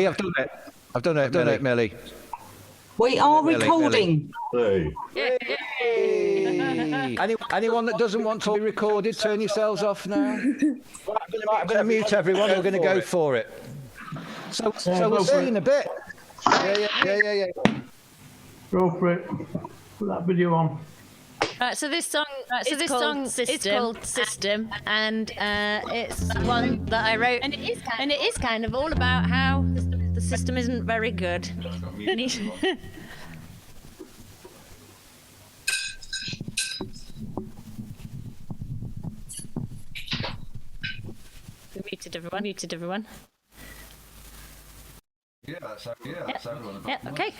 I've done it. I've done it, Millie. We are recording. Hey. Anyone that doesn't want to be recorded, turn yourselves off now. I'm going to mute everyone. We're going to go for it. So we'll see you in a bit. Yeah. Go for it. Put that video on. Right, so this song is called System, and it's one that I wrote, and it is kind of all about how the system isn't very good. We muted everyone. Yeah, that's everyone. Yeah, okay.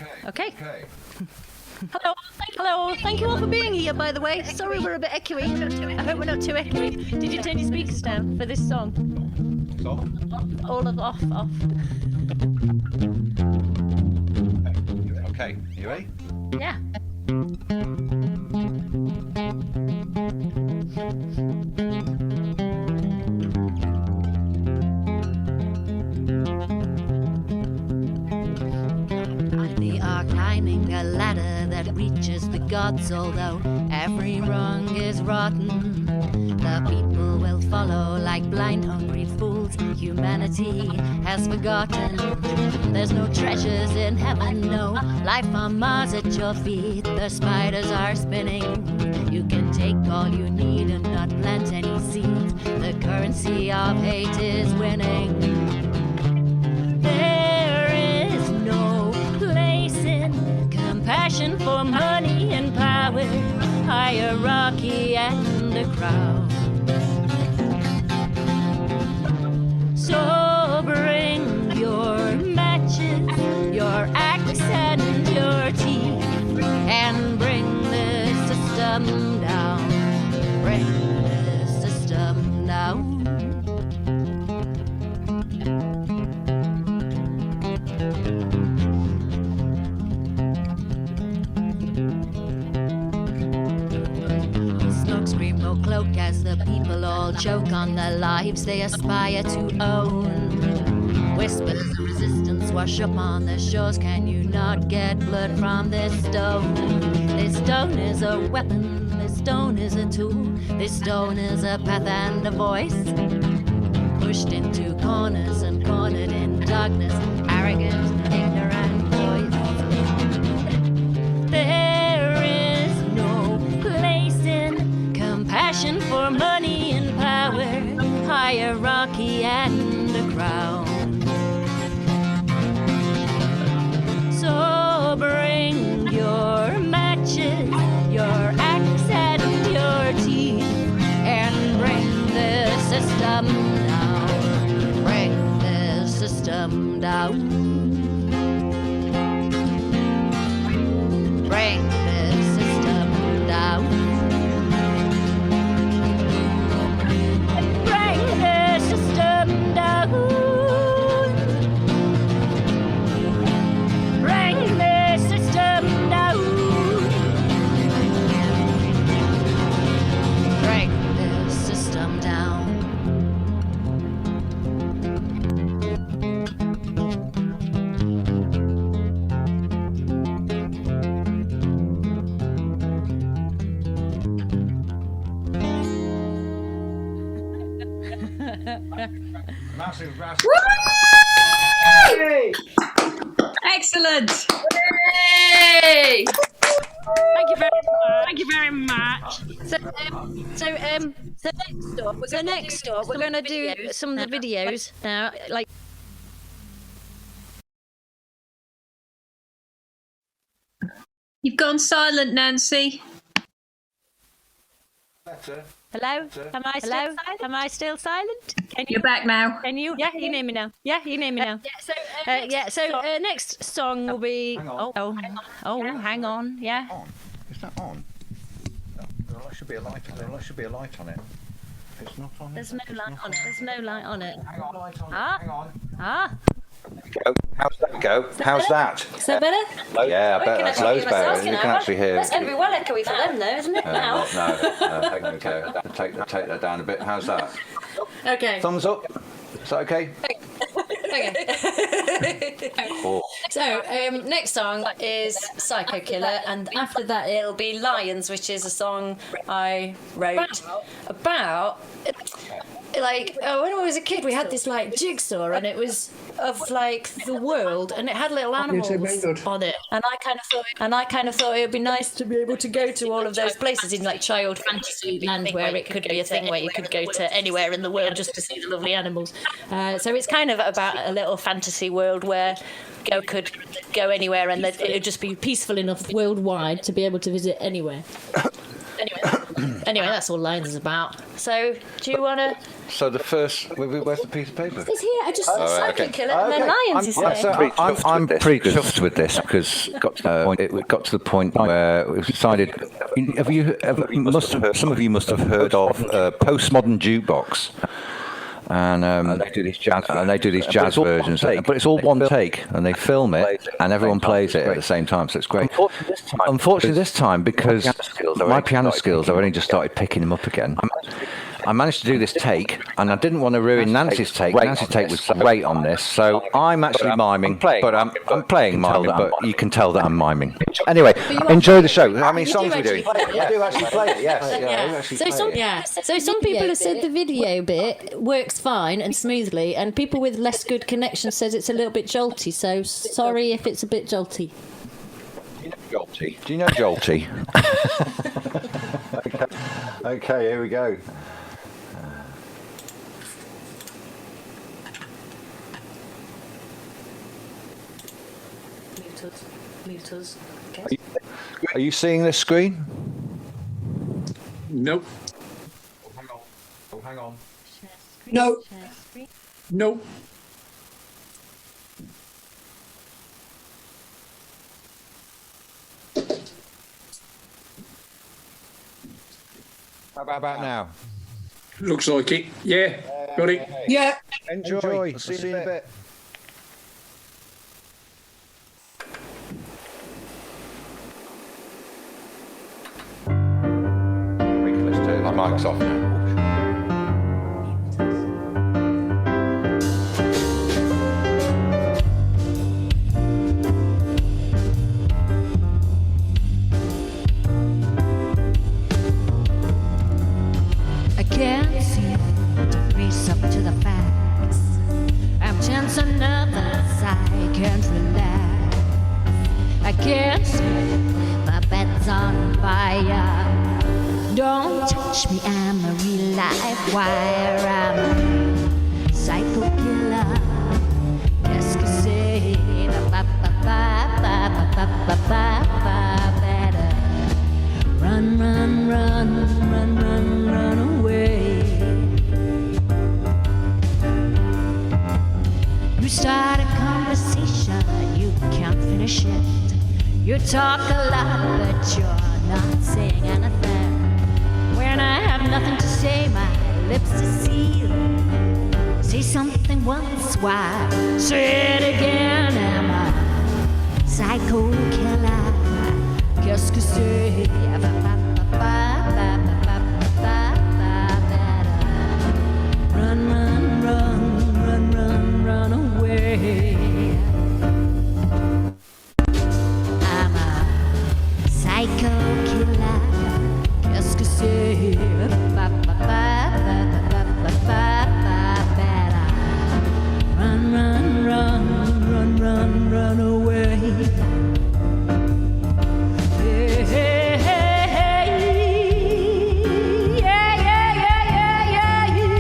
Hello. Thank you all for being here, by the way. Sorry we're a bit echoey. I hope we're not too echoey. Did you turn your speakers down for this song? All of off. Okay, you ready? Yeah. They are climbing a ladder that reaches the gods, although every rung is rotten. The people will follow like blind, hungry fools. Humanity has forgotten. There's no treasures in heaven, no life on Mars at your feet. The spiders are spinning. You can take all you need and not plant any seeds. The currency of hate is winning. There is no place in compassion for money and power, hierarchy and a crowd. So bring your matches, your axe and your teeth, and bring the system down. Bring the system down. Scream no cloak as the people all choke on the lives they aspire to own. Whispers of resistance wash up on the shores. Can you not get blood from this stone? This stone is a weapon, this stone is a tool, this stone is a path and a voice. Pushed into corners and cornered in darkness, arrogant, ignorant voice. There is no place in compassion for money and power, hierarchy and a crown. So bring your matches, your axe and your teeth, and bring the system down. Bring the system down. Bring the system down. Bring the system down. Bring the system down. Bring the system down. Massive. Excellent. Yay! Thank you very much. So next up, we're going to do some of the videos now. Like, You've gone silent, Nancy. Better. hello? Am I still silent? You're back now. Can you? Yeah, you can hear me now. Yeah, you can hear me now. So next song will be. Hang on. Hang on. Yeah. On. Is that on? No, there should be a light on it. There should be a light on it. If it's not on. There's no light on it. There's no light on it. Hang on. Light on Ah. it. Hang on. Ah. How's that go? How's that? Is that better? Yeah, I bet that's loads better. You can actually hear. That's going to be well echoey for them, though, isn't it? Now. No. Take that down a bit. How's that? Okay. Thumbs up. Is that okay? Okay. So, next song is Psycho Killer, and after that it'll be Lions, which is a song I wrote about. Like, when I was a kid, we had this like jigsaw, and it was of like the world, and it had little animals on it, and I kind of thought it would be nice to be able to go to all of those places in like child fantasy land, where it could be a thing where you could go to anywhere in the world just to see the lovely animals. So it's kind of about a little fantasy world where could go anywhere, and it would just be peaceful enough worldwide to be able to visit anywhere. Anyway, that's all Lions is about. So, do you want to? So the first, where's the piece of paper? It's here. I just Psycho Killer, and then Lions is there. I'm pretty chuffed with this because it got to the point where it was decided. Some of you must have heard of postmodern jukebox. And they do these jazz versions, but it's all one take, and they film it, and everyone plays it at the same time, so it's great. Unfortunately, this time because my piano skills, I've only just started picking them up again. I managed to do this take, and I didn't want to ruin Nancy's take. Nancy's take was great on this, so I'm actually miming, but I'm playing miming, but you can tell that I'm miming. Anyway, enjoy the show. How many songs are we doing? I do actually play it, yes. So some people have said the video bit works fine and smoothly, and people with less good connection says it's a little bit jolty, so sorry if it's a bit jolty. Jolty. Do you know Jolty? Okay, here we go. Mute us. Okay. Are you seeing this screen? Nope. Oh, hang on. No. Nope. How about now? Looks like it. Yeah. Got it. Yeah. Enjoy. See you in a bit. Let's turn the mics off now. I can't seem to brace up to the facts. I'm tense enough as I can't relax. I can't sleep, my bed's on fire. Don't touch me, I'm a real life wire. I'm a psycho killer. Qu'est-ce que c'est? Better run, run, run, run, run, run away. You start a conversation, you can't finish it. You talk a lot, but you're not saying anything. When I have nothing to say, my lips are sealed. Say something once, why say it again? Am I psycho killer? Qu'est-ce que c'est? Run, run, run, run, run, run away. I'm a psycho killer. Qu'est-ce que c'est? Run, run, run, run, run, run away. Hey, hey, hey, hey. Yeah, yeah, yeah, yeah, yeah.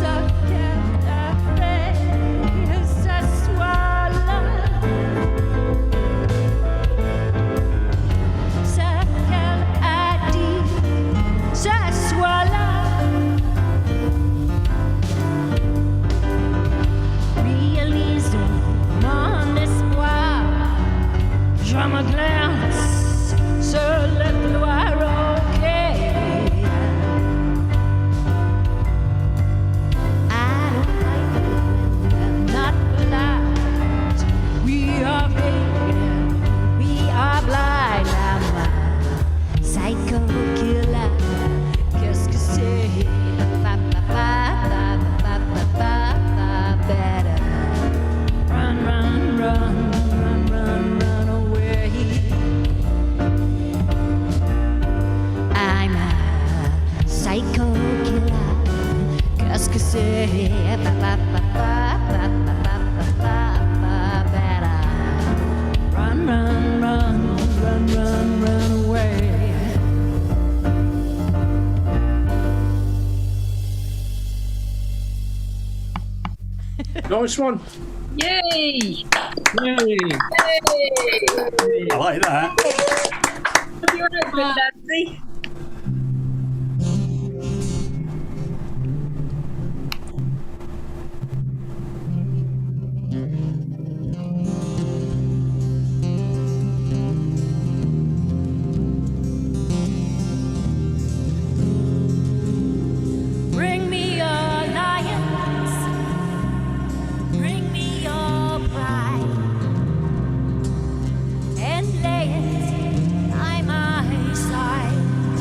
So can't I face a swallow? just say better run, run, run, run, run, run away. Nice one. Yay! Yay. I like that. Have you opened, Nancy? Bring me your lions, bring me your pride, and lay it by my side.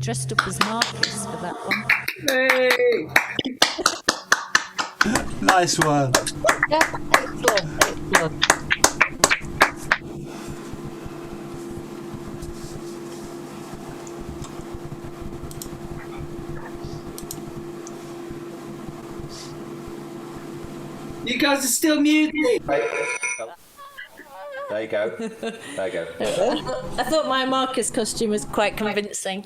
dressed up as Marcus for that one. Hey. Nice one. Yeah, excellent. You guys are still muted. There you go. There you go. I thought my Marcus costume was quite convincing.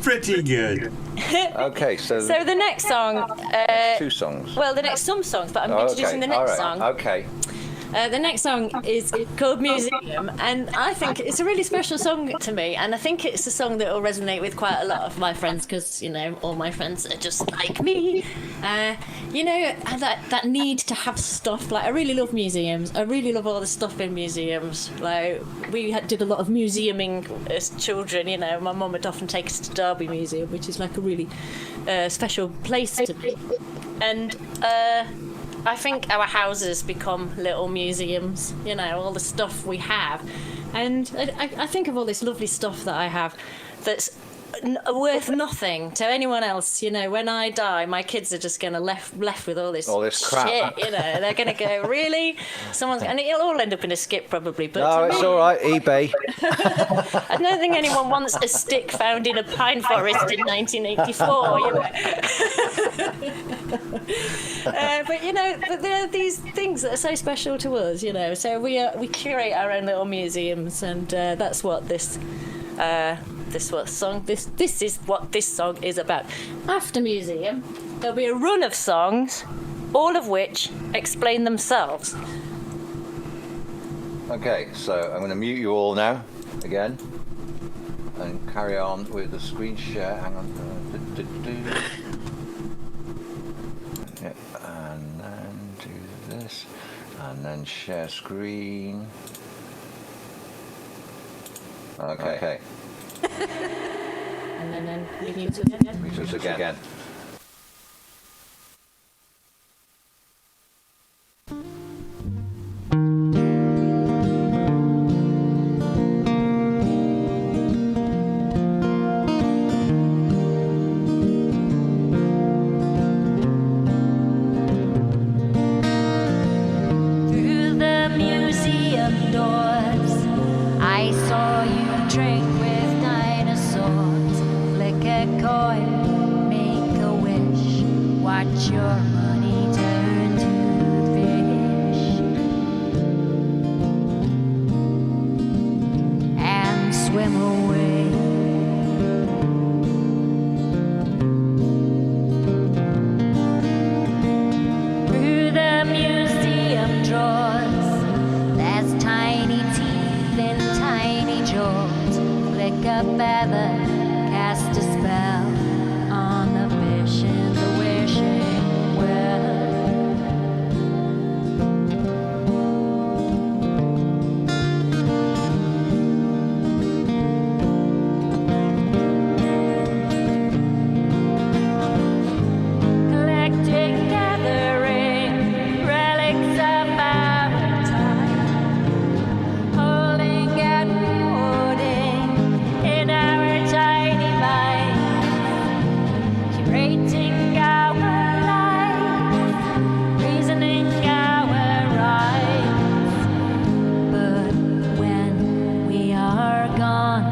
Pretty good. Okay, so So the next song. 2 songs. Well, the next some songs, but I'm Oh, introducing the all next right. song. Okay. The next song is called Museum, and I think it's a really special song to me, and I think it's a song that will resonate with quite a lot of my friends, because, you know, all my friends are just like me. You know, that need to have stuff. Like, I really love museums. I really love all the stuff in museums. Like, we did a lot of museuming as children, you know. My mum would often take us to Derby Museum, which is like a really special place to me. And I think our houses become little museums, you know, all the stuff we have. And I think of all this lovely stuff that I have that's worth nothing to anyone else. You know, when I die, my kids are just going to left with all this crap. shit, you know. They're going to go, really? And it'll all end up in a skip probably. But No, to it's me, all right. eBay. I don't think anyone wants a stick found in a pine forest in 1984, you know. But, you know, there are these things that are so special to us, you know. So we curate our own little museums, and that's what this is what this song is about. After Museum, there'll be a run of songs, all of which explain themselves. Okay, so I'm going to mute you all now, again, and carry on with the screen share. Hang on. Yeah, and then do this, and then share screen. Okay. And then we need to again. Mute us again. Through the museum doors, I saw you drink with dinosaurs. Flick a coin, make a wish, watch your money turn to fish, and swim away. Through the museum drawers, there's tiny teeth and tiny jaws. Flick a feather, cast a spell on the fish in the wishing well. Collecting, gathering relics of our time, holding and hoarding in our tiny minds, curating our lives, reasoning our rights. But when we are gone,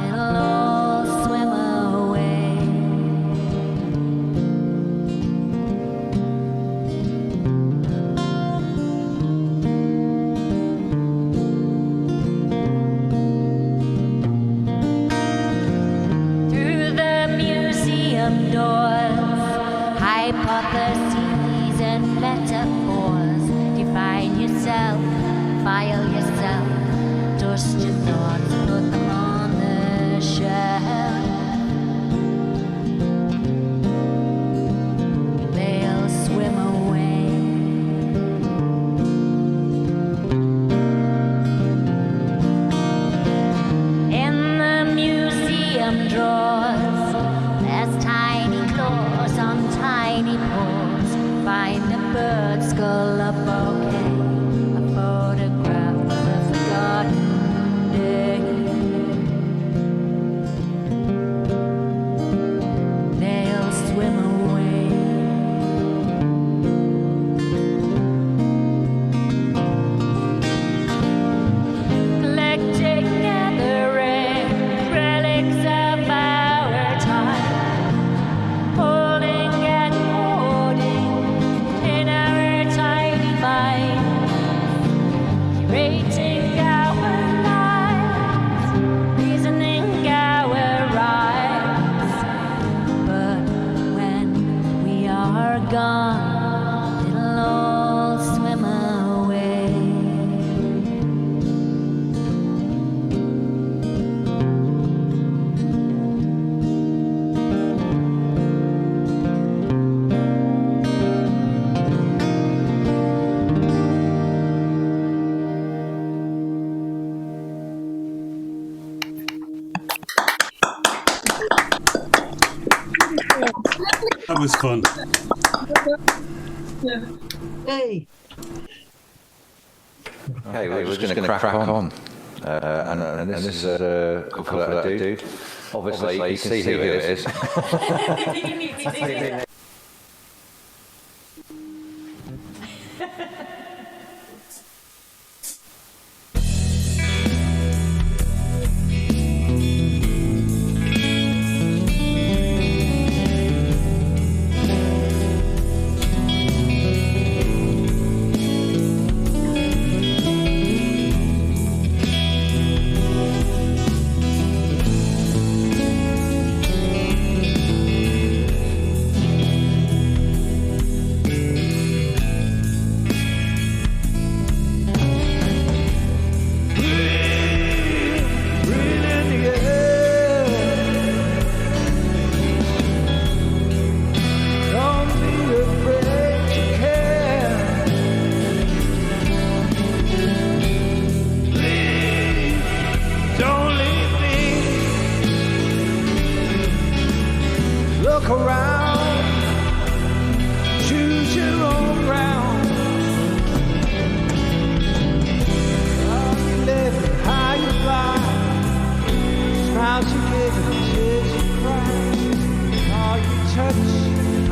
it'll all swim away. Through the museum doors, hypotheses and metaphors. Define yourself, file yourself, dust your thoughts, put them on the shelf. They'll swim away. In the museum drawers, there's tiny claws on tiny paws. Find a bird skull, a bouquet, a photograph of a forgotten day. was fun. Hey. Okay, we're just going to crack on. And this is a couple that I do. Obviously, you can see who it is. Look around, choose your own ground. How you live, how you fly, smiles you give and tears you cry. All you touch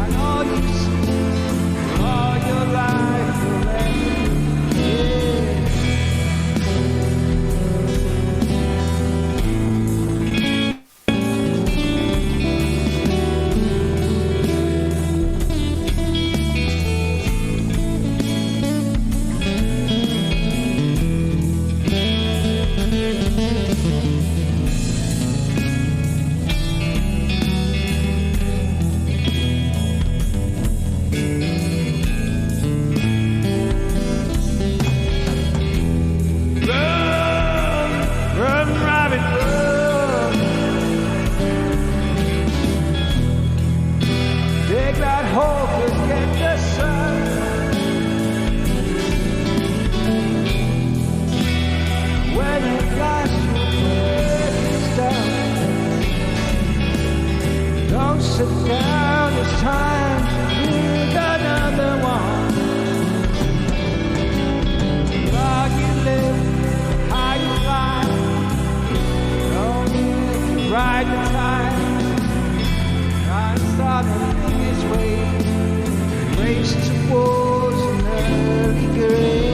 and all you see, all your life forever. Take that hope and get the sun. When at last your work is done, don't sit down, it's time to build another one. How you live, how you fly, don't live to ride the tide. Start his way, race towards an early grave.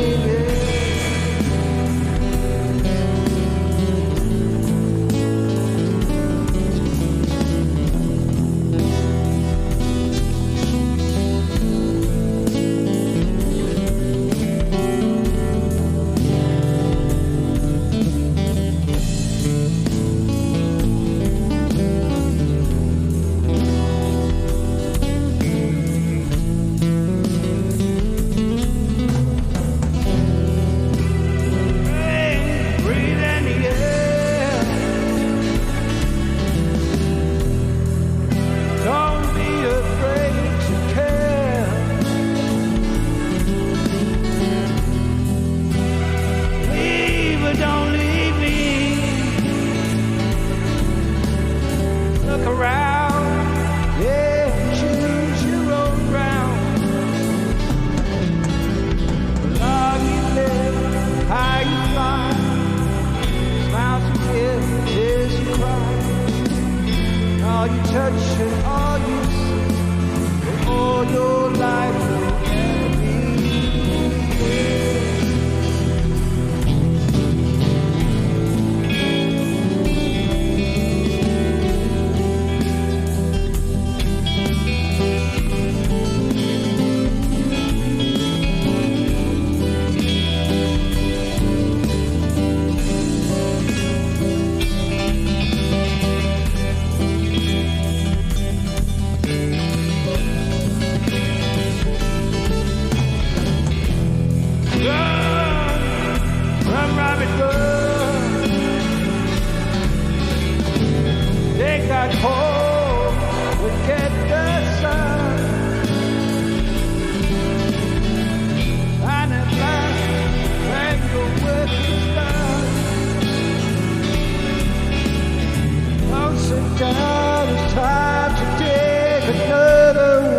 All you touch and all you see, for all your life will ever be. Run, rabbit, run. Take that home, we get the sun. And at last, when your work is done, don't sit down, it's time to dig another one.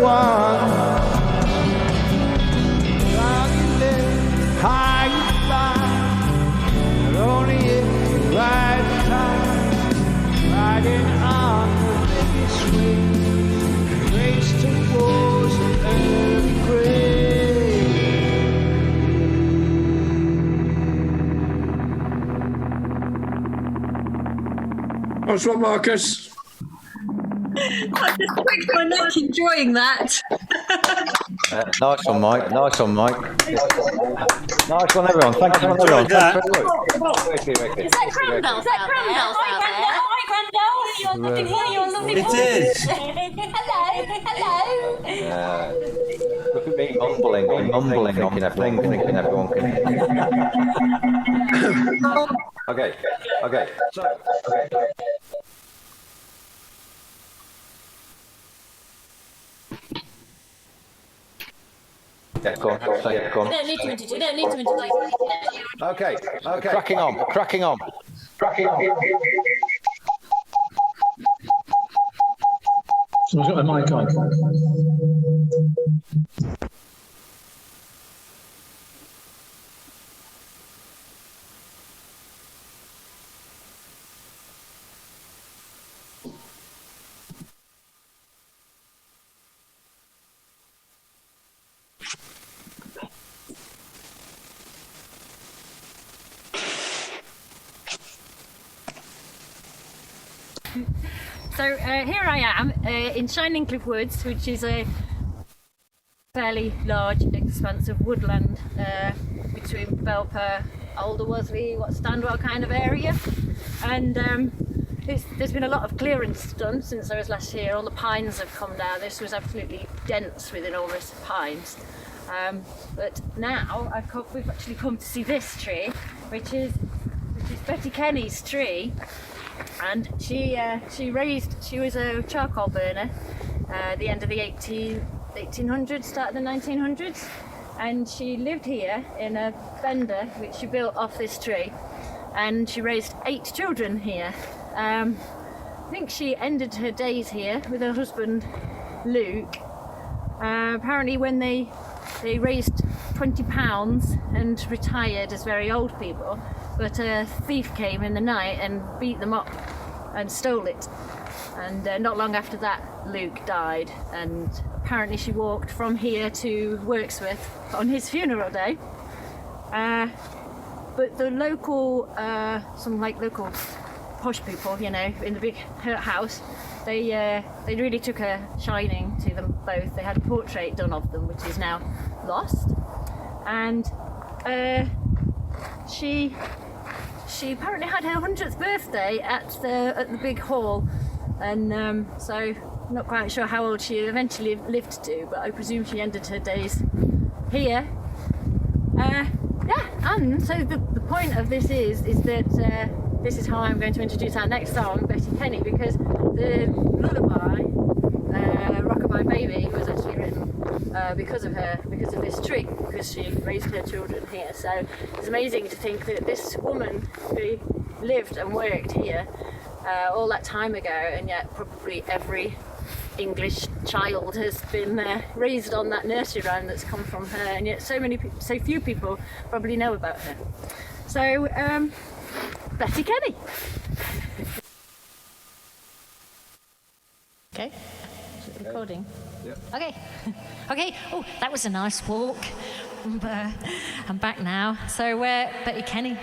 Nice one, Marcus. I just twigged my neck enjoying that. Nice one, Mike. Nice one, Mike. Nice one, everyone. Thanks, everyone. that. Thanks very much. Ricky. Is that Crandall? Is that Crandall? Hi, Crandall. You're looking here. You're lovely. It is. Hello. Look at me mumbling, thinking everyone can. Okay. So. Yeah, go on. You don't need to introduce. Okay. Cracking on. Someone's got a mic on. So here I am in Shining Cliff Woods, which is a fairly large expanse of woodland between Belper, Alderworsley, Standwell kind of area, and there's been a lot of clearance done since I was last here. All the pines have come down. This was absolutely dense with enormous pines, but now we've actually come to see this tree, which is Betty Kenny's tree. And she was a charcoal burner at the end of the 1800s, start of the 1900s, and she lived here in a bender which she built off this tree, and she raised 8 children here. I think she ended her days here with her husband Luke. Apparently when they raised £20 and retired as very old people, but a thief came in the night and beat them up and stole it, and not long after that Luke died, and apparently she walked from here to Wirksworth on his funeral day, but the local local posh people, you know, in the big house, they really took a shining to them both. They had a portrait done of them which is now lost, and she apparently had her 100th birthday at the big hall, and so I'm not quite sure how old she eventually lived to, but I presume she ended her days here. And so the point of this is that this is how I'm going to introduce our next song, Betty Kenny, because the lullaby, Rockabye Baby, was actually written because of this tree, because she raised her children here. So it's amazing to think that this woman who lived and worked here all that time ago, and yet probably every English child has been raised on that nursery rhyme that's come from her, and yet so few people probably know about her. So Betty Kenny. Okay, is it recording? Yep. Okay. Oh, that was a nice walk. I'm back now. So Betty Kenny.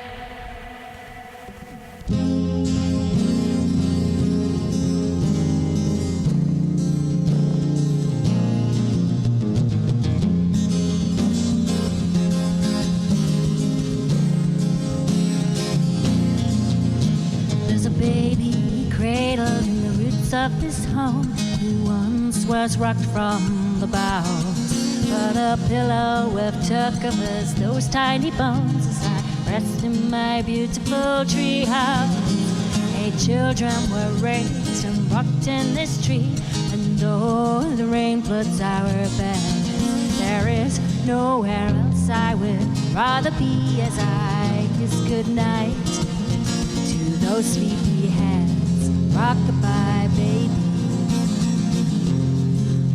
Of this home, who once was rocked from the boughs, but a pillow of tuck covers those tiny bones as I rest in my beautiful tree house. 8 children were raised and rocked in this tree, and oh, the rain floods our bed. There is nowhere else I would rather be, as I kiss goodnight to those sleepy heads. Rockabye baby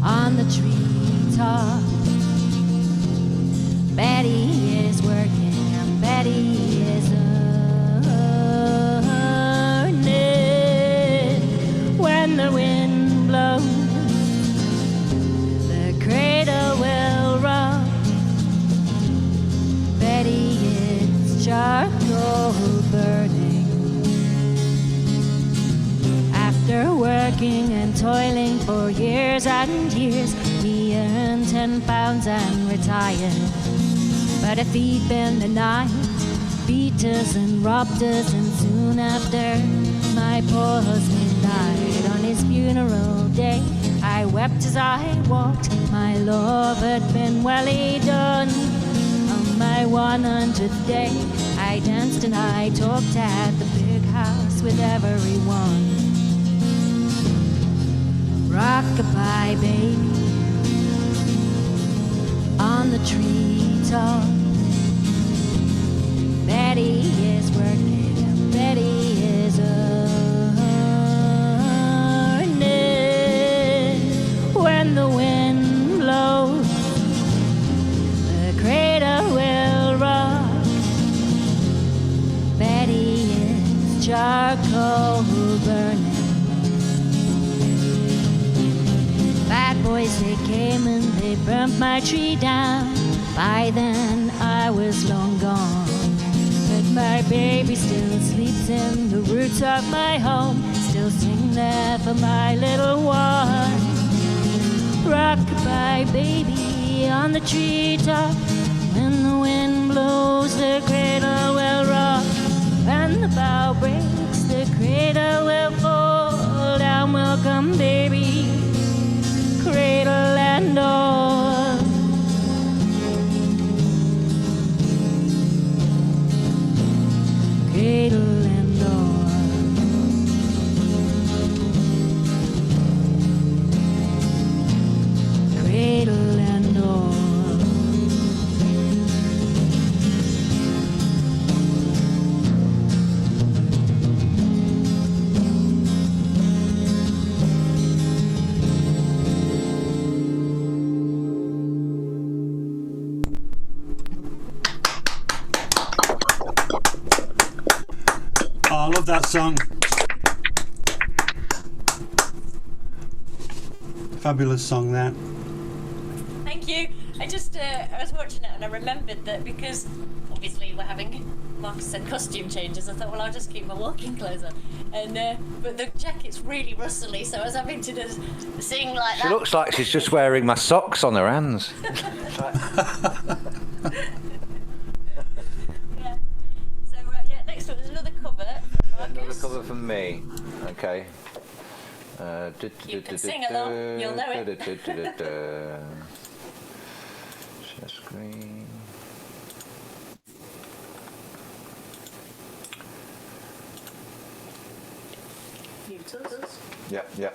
on the treetop. Betty is working and Betty is earning. When the wind blows, the cradle will rock. Betty is charcoal burning. working and toiling for years and years. We earned £10 and retired. But a thief in the night beat us and robbed us, and soon after my poor husband died. On his funeral day I wept as I walked. My love had been well done. On my 100th day I danced and I talked at the big house with everyone. Rock-a-bye baby on the treetop. Betty is working and Betty is earning. When the wind blows, the cradle will rock. Betty is charcoal burning. Bad boys, they came and they burnt my tree down. By then I was long gone, but my baby still sleeps in the roots of my home. Still sing there for my little one. Rock-a-bye baby on the treetop. When the wind blows, the cradle will rock. When the bough breaks, the cradle will fall down. Welcome baby, cradle and all. Cradle and all. Cradle and all. Oh, I love that song. Fabulous song, that. Thank you. I was watching it and I remembered that because obviously we're having, Marcus said, costume changes. I thought, well, I'll just keep my walking clothes on. And but the jacket's really rustly, so I was having to just sing like that. She looks like she's just wearing my socks on her hands. Yeah. So yeah, next up there's another cover from Marcus. Another cover from me. Okay. You can sing along, you'll know it. Share screen. Yep, yep.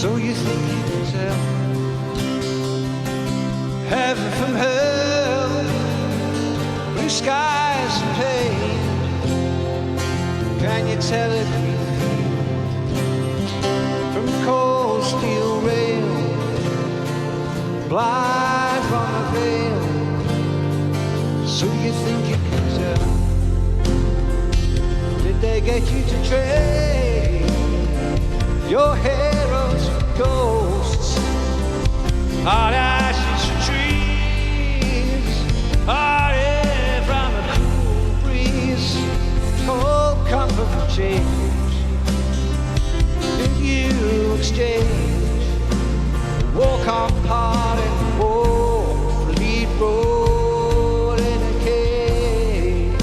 So you think you can tell heaven from hell, blue skies and pain? Can you tell everything from cold steel rail blind from the veil. So you think you can tell? Did they get you to trade your heroes for ghosts? Hot ashes for trees, hot air from a cool breeze, cold comfort for change. Did you exchange? Walk on part and walk the lead road in a cave.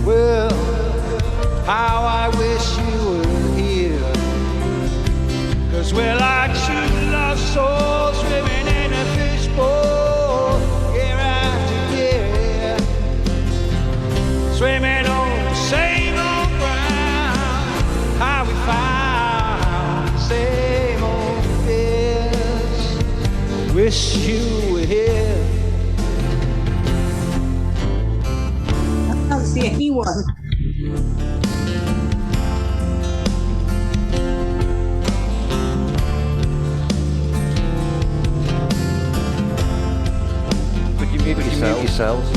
Well, how I wish you were here, 'cause we're like two lost souls swimming in a fishbowl year after year, swimming on the same old ground. How we found the same old fears. Wish you were here. I can't see anyone. Could you mute yourselves?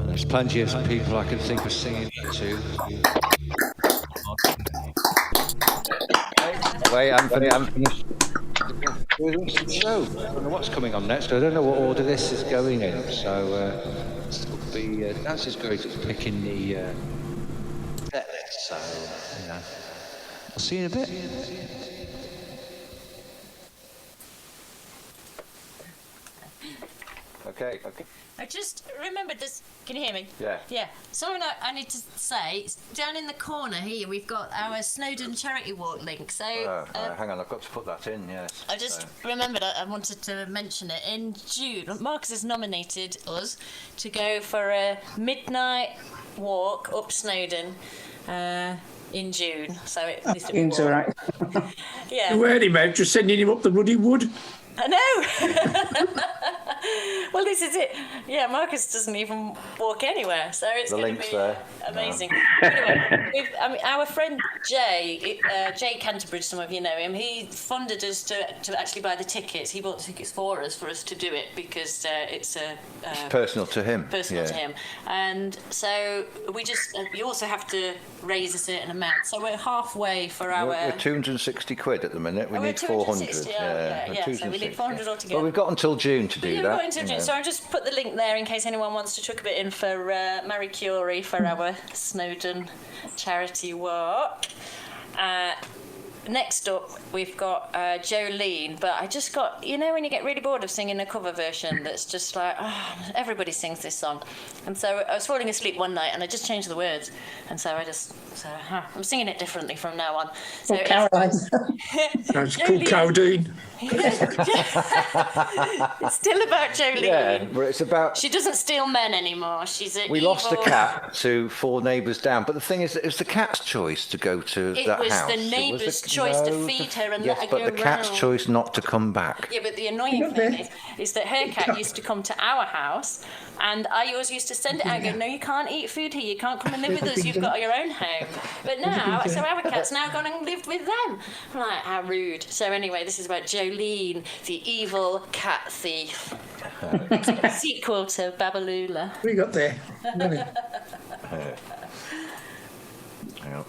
There's plenty of people I can think of singing to. Wait, I'm finished. So, I don't know what's coming on next. I don't know what order this is going in. So, Nancy's going to pick in the set list. So, you know, I'll see you in a bit. Okay. I just remembered this. Can you hear me? Yeah. Yeah. Something I need to say. Down in the corner here, we've got our Snowdon charity walk link. So Hang on, I've got to put that in. Yes. I just remembered I wanted to mention it. In June, Marcus has nominated us to go for a midnight walk up Snowdon in June. So it needs to be Seems all right. Yeah. Where he meant just sending him up the Ruddy Wood. I know. Well, this is it. Yeah, Marcus doesn't even walk anywhere, so it's going to be amazing. Anyway, our friend Jay Canterbridge, some of you know him. He funded us to actually buy the tickets. He bought the tickets for us to do it because it's personal to him. Personal to him, and so you also have to raise a certain amount. So we're halfway for our. We're 260 quid at the minute. We need 400. So we need 400 altogether. Well, we've got until June to do that. So I just put the link there in case anyone wants to chuck a bit in for Marie Curie for our Snowdon charity walk. Next up, we've got Jolene, but I just got, when you get really bored of singing a cover version that's just like, everybody sings this song. And so I was falling asleep one night and I just changed the words. And so I'm singing it differently from now on. So Caroline. That's called Cowdine. It's still about Jolene. Yeah, but it's about. She doesn't steal men anymore. She's an We evil... lost a cat to 4 neighbours down, but the thing is, it was the cat's choice to go to that house. It was the neighbour's choice to feed her and let her go Yes, but the cat's round. choice not to come back. Yeah, but the annoying thing is that her cat used to come to our house, and I always used to send it out and go, no, you can't eat food here, you can't come and live with us, you've got your own home. But now, so our cat's now gone and lived with them. I'm like, how rude. So anyway, this is about Jolene, the evil cat thief. Sequel to Babalula. We got there. Yep.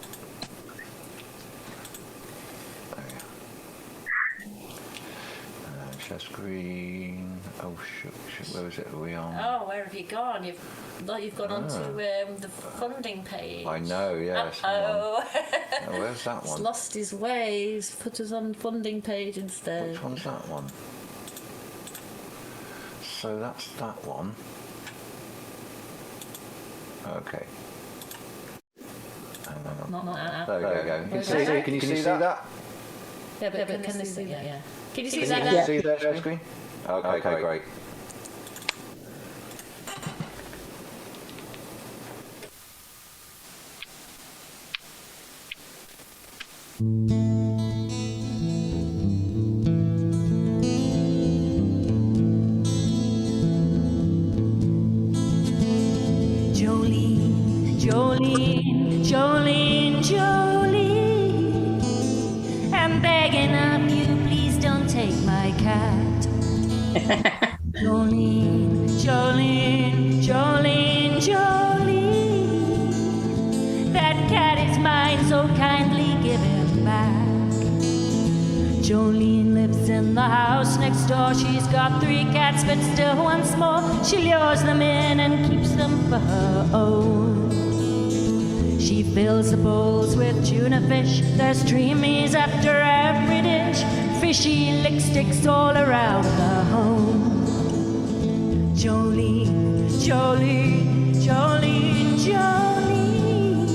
Chest green. Oh, shit. Where is it? Are we on? Oh, where have you gone? You've gone onto the funding page. I know, yes. Oh. Where's that He's one? lost his way. He's put us on funding page instead. Which one's that one? So that's that one. Okay. Hang on. Not There we go. Can you see that? Yeah, but can they see that? Yeah. Can you see Can that? you see that share screen? Okay, great. Jolene, Jolene, Jolene, Jolene, I'm begging of you, please don't take my cat. Jolene, Jolene, Jolene, Jolene, that cat is mine, so kindly give him back. Jolene lives in the house next door. She's got 3 cats, but still once more she lures them in and keeps them for her own. She fills the bowls with tuna fish. There's dreamies after every dish. Fishy lick sticks all around the home. Jolene, Jolene, Jolene, Jolene,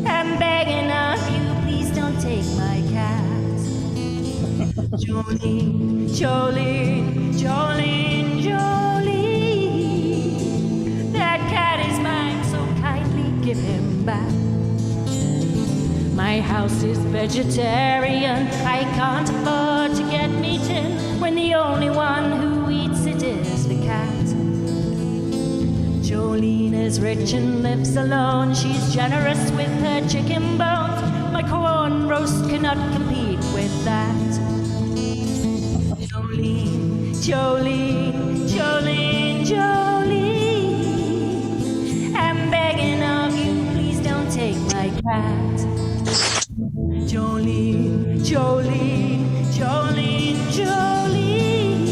I'm begging of you, please don't take my cat. Jolene, Jolene, Jolene, Jolene, that cat is mine, so kindly give him back. My house is vegetarian, I can't afford to get meat in when the only one who eats it is the cat. Jolene is rich and lives alone, she's generous with her chicken bones. My corn roast cannot compete with that. Jolene, Jolene, Jolene, Jolene, I'm begging of you, please don't take my cat. Jolene, Jolene, Jolene, Jolene,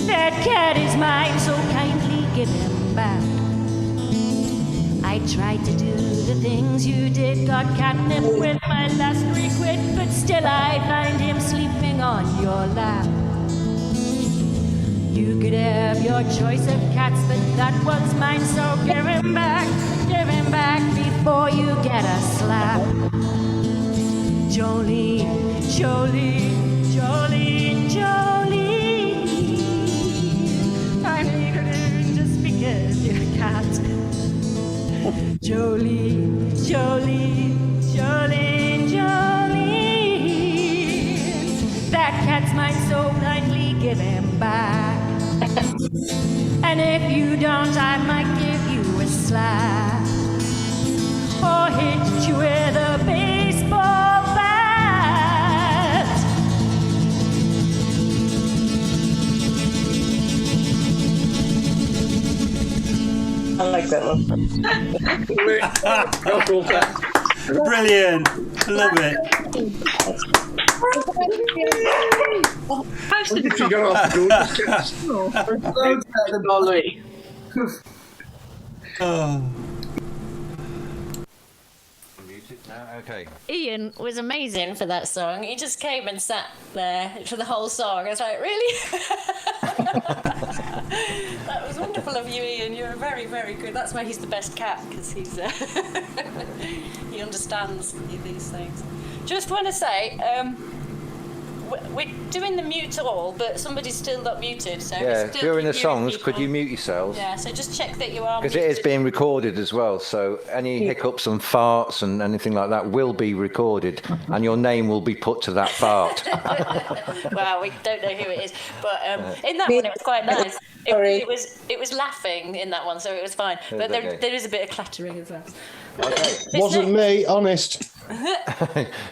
that cat is mine, so kindly give him back. I tried to do the things you did, got catnip with my last 3 quid, but still I find him sleeping on your lap. You could have your choice of cats, but that one's mine, so give him back before you get a slap. Jolene, Jolene, Jolene, Jolene, I need it just because you're a cat. Jolene, Jolene, Jolene, Jolene, that cat's mine, so kindly give him back. And if you don't, I might give you a slap or hit you with a baseball bat. I like that one. Brilliant. Love it. How should If you go off the Oh. Muted now? Okay. Ian was amazing for that song. He just came and sat there for the whole song. I was like, really? That was wonderful of you, Ian. You were very, very good. That's why he's the best cat, because he's he understands these things. Just want to say, we're doing the mute all, but somebody's still not muted. So Yeah, we still during the keep hearing songs, people. could you mute yourselves? Yeah, so just check that you are Because muted. it is being recorded as well, so any hiccups and farts and anything like that will be recorded, and your name will be put to that fart. Well, we don't know who it is, but in that one it was quite nice. It was laughing in that one, so it was fine. But okay. there is a bit of clattering as well. Okay. Wasn't me, honest.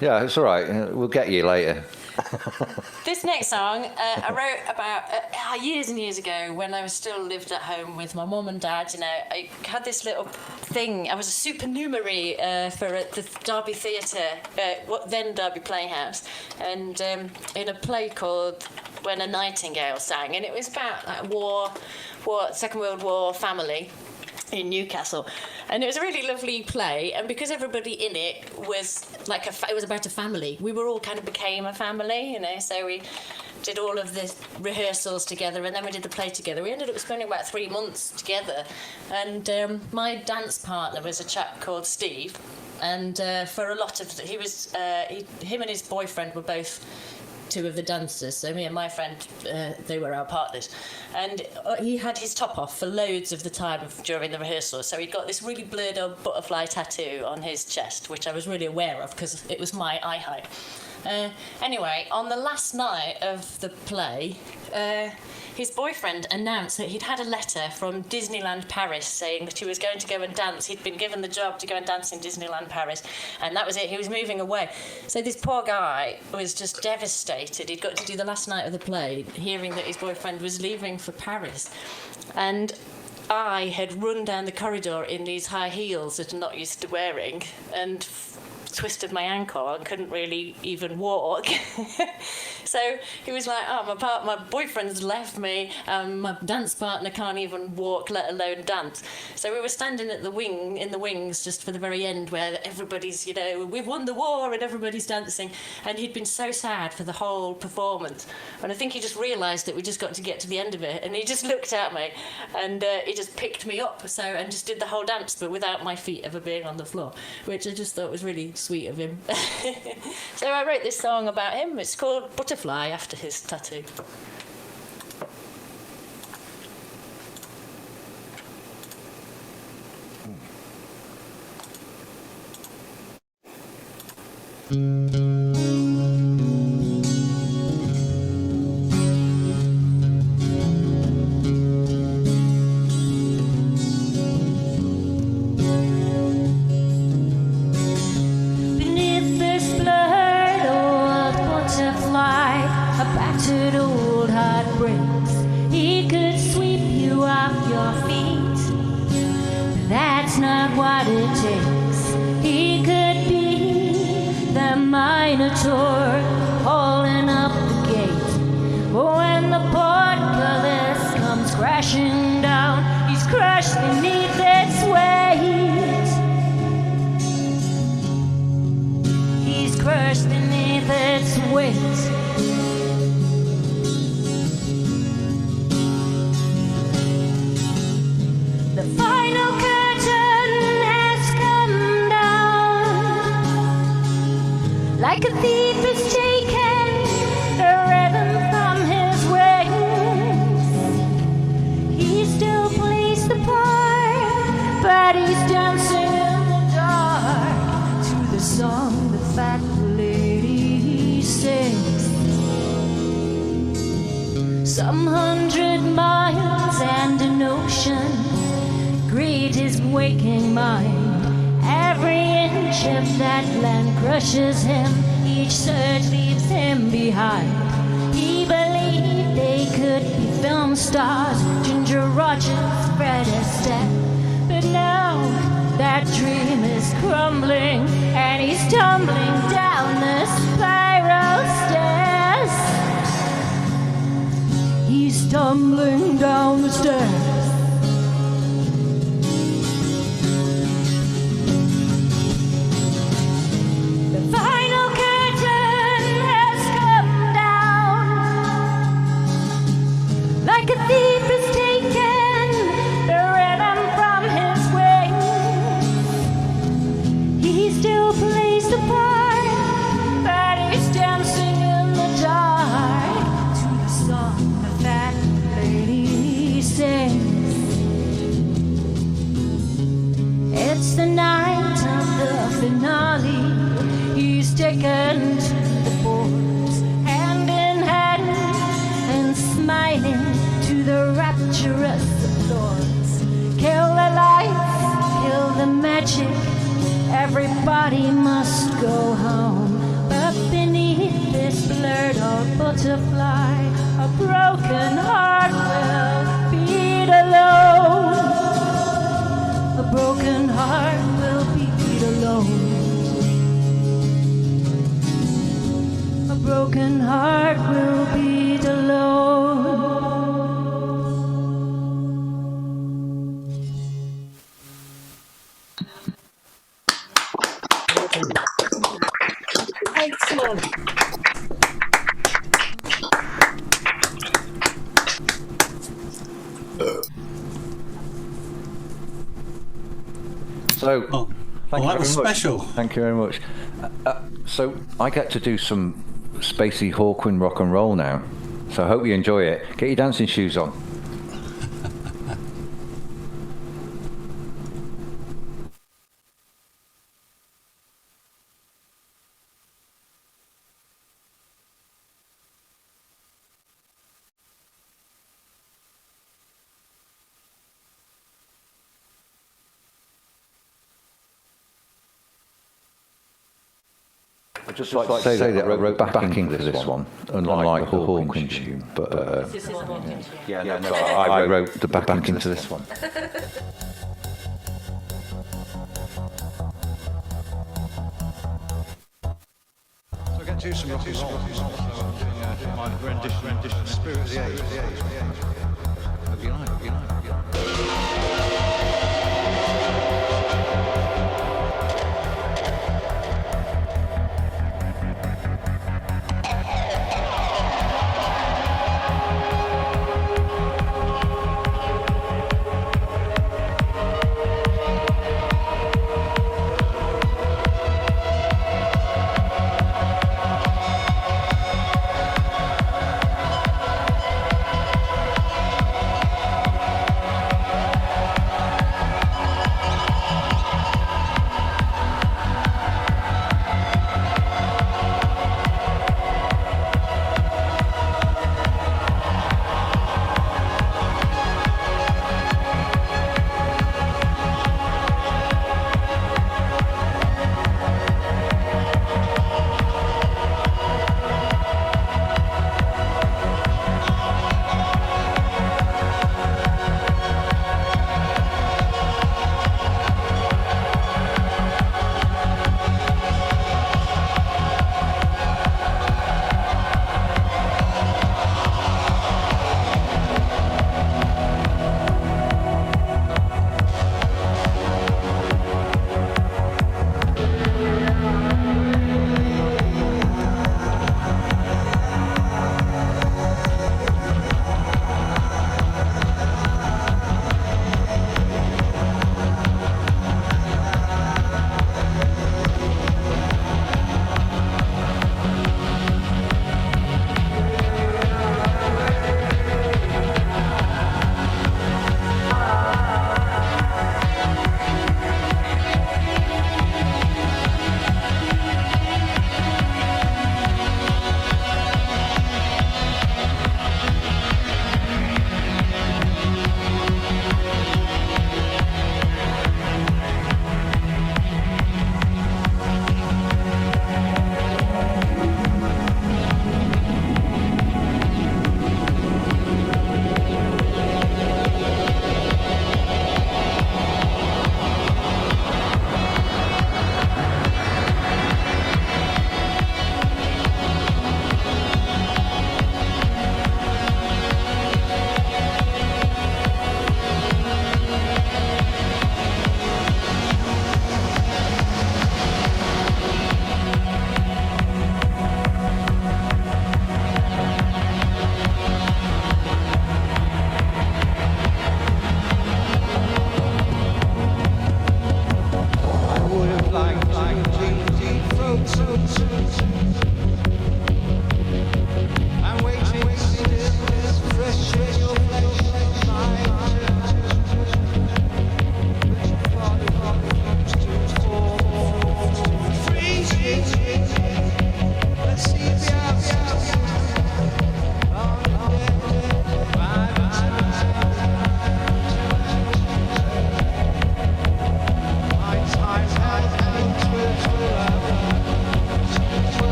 Yeah, it's all right. We'll get you later. This next song I wrote about years and years ago when I was still lived at home with my mum and dad. You know, I had this little thing. I was a supernumerary for the Derby Theatre, then Derby Playhouse, and in a play called When a Nightingale Sang, and it was about like Second World War family in Newcastle, and it was a really lovely play, and because everybody in it was like it was about a family, we were all kind of became a family, you know, so we did all of the rehearsals together, and then we did the play together. We ended up spending about 3 months together, and my dance partner was a chap called Steve, and for a lot of him and his boyfriend were both two of the dancers, so me and my friend, they were our partners, and he had his top off for loads of the time during the rehearsal, so he got this really blurred up butterfly tattoo on his chest, which I was really aware of because it was my eye height. Anyway, on the last night of the play, his boyfriend announced that he'd had a letter from Disneyland Paris saying that he was going to go and dance. He'd been given the job to go and dance in Disneyland Paris, and that was it. He was moving away. So this poor guy was just devastated. He'd got to do the last night of the play, hearing that his boyfriend was leaving for Paris. And I had run down the corridor in these high heels that I'm not used to wearing, and twisted my ankle and couldn't really even walk. So he was like, my boyfriend's left me, my dance partner can't even walk, let alone dance. So we were standing at in the wings just for the very end, where everybody's, you know, we've won the war and everybody's dancing, and he'd been so sad for the whole performance, and I think he just realised that we just got to get to the end of it, and he just looked at me, and he just picked me up, and just did the whole dance, but without my feet ever being on the floor, which I just thought was really sweet of him. So I wrote this song about him. It's called Butterfly, after his tattoo. Beneath this blurred old butterfly, a battered old heart breaks. He could sweep you off your feet, but that's not what it takes. He could be the Minotaur holding up the gate. But when the portcullis comes crashing down, he's crushed beneath its weight. He's crushed beneath its weight. The final curtain has come down, like a thief is taken the rhythm from his wings. He still plays the part, but he's dancing in the dark to the song the fat lady sings. Some 100 miles and an ocean greet his waking mind. Every inch of that land crushes him, each surge leaves him behind. He believed they could be film stars, Ginger Rogers, Fred Astaire. But now that dream is crumbling, and he's tumbling down the spiral stairs. He's tumbling down the stairs. The final curtain has come down, like a thief is taken the rhythm from his wings. He still plays the part, but he's dancing in the dark to fly. A broken heart will beat alone. A broken heart will beat alone. A broken heart will beat alone. Excellent. So, Oh, thank you that was very much. special. Thank you very much. So, I get to do some spacey Hawkwind rock and roll now. So, I hope you enjoy it. Get your dancing shoes on. I'd just like to say that I wrote backing for this one, unlike the Hawkwind tune. But I wrote the backing to this one. So I get to some rock and roll. My rendition, Spirit of the Age. Hope you like, hope you like, hope you like.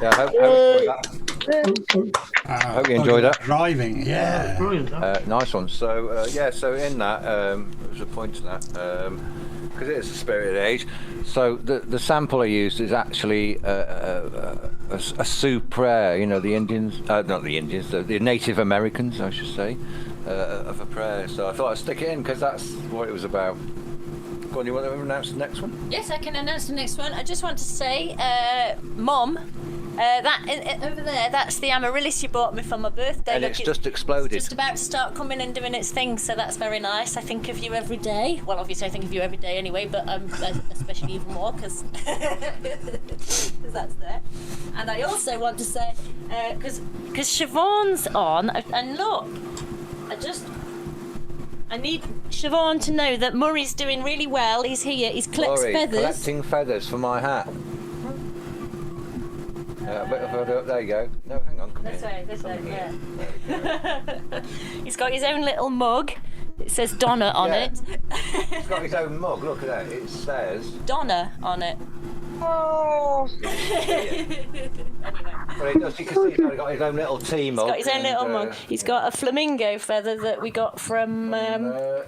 Yeah, I hope you enjoyed that. Driving, yeah. Nice one. So, so in that, there's a point to that, because it is the spirit of the age. So the sample I used is actually a Sioux prayer, you know, the Indians, not the Indians, the Native Americans, I should say, of a prayer. So I thought I'd stick it in because that's what it was about. Go on, you want to announce the next one? Yes, I can announce the next one. I just want to say, Mom, that over there, that's the amaryllis you bought me for my birthday. And it's just exploded. It's just about to start coming and doing its thing, so that's very nice. I think of you every day. Well, obviously I think of you every day anyway, but especially even more because that's there. And I also want to say, because Siobhan's on, and look, I need Siobhan to know that Murray's doing really well. He's here. He's feathers. Collecting feathers for my hat. There you go. No, hang on. Come This here. way, yeah. He's got his own little mug. It says Donna on it. He's got his own mug. Look at that. It says Donna on it. Oh. Well, he does. You can see he's got his own little tea mug. He's got his own little mug. He's got a flamingo feather that we got from the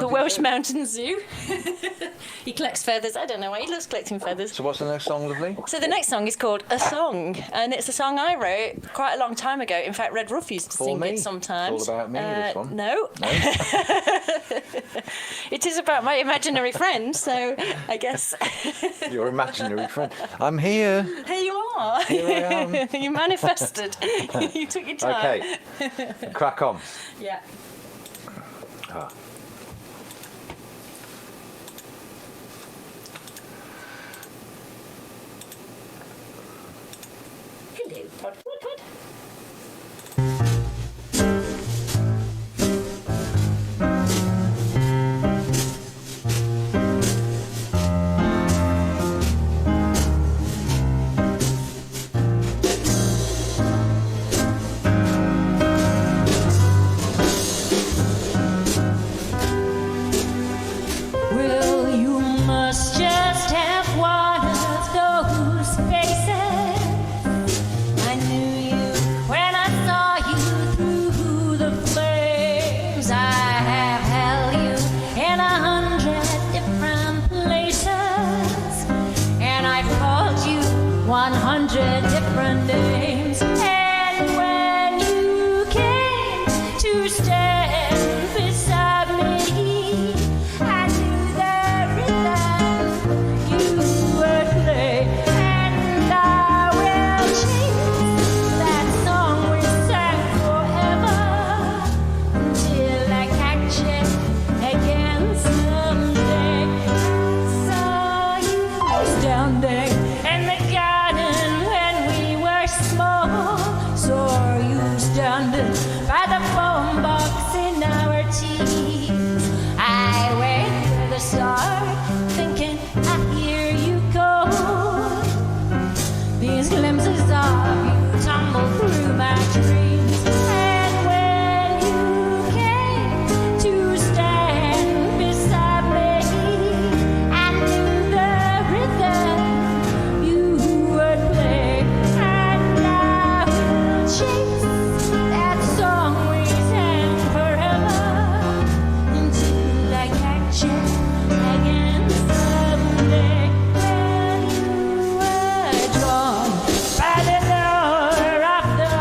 Welsh Mountain Zoo. He collects feathers. I don't know why he loves collecting feathers. So what's the next song, lovely? So the next song is called A Song, and it's a song I wrote quite a long time ago. In fact, Red Ruff used to sing it sometimes. It's all about me, this one. No. It is about my imaginary friend, so I guess... Your imaginary friend. I'm here. Here you are. Here I am. You manifested. You took your time. Okay. Crack on. Yeah. Ah. Hello, Pod. By the door of the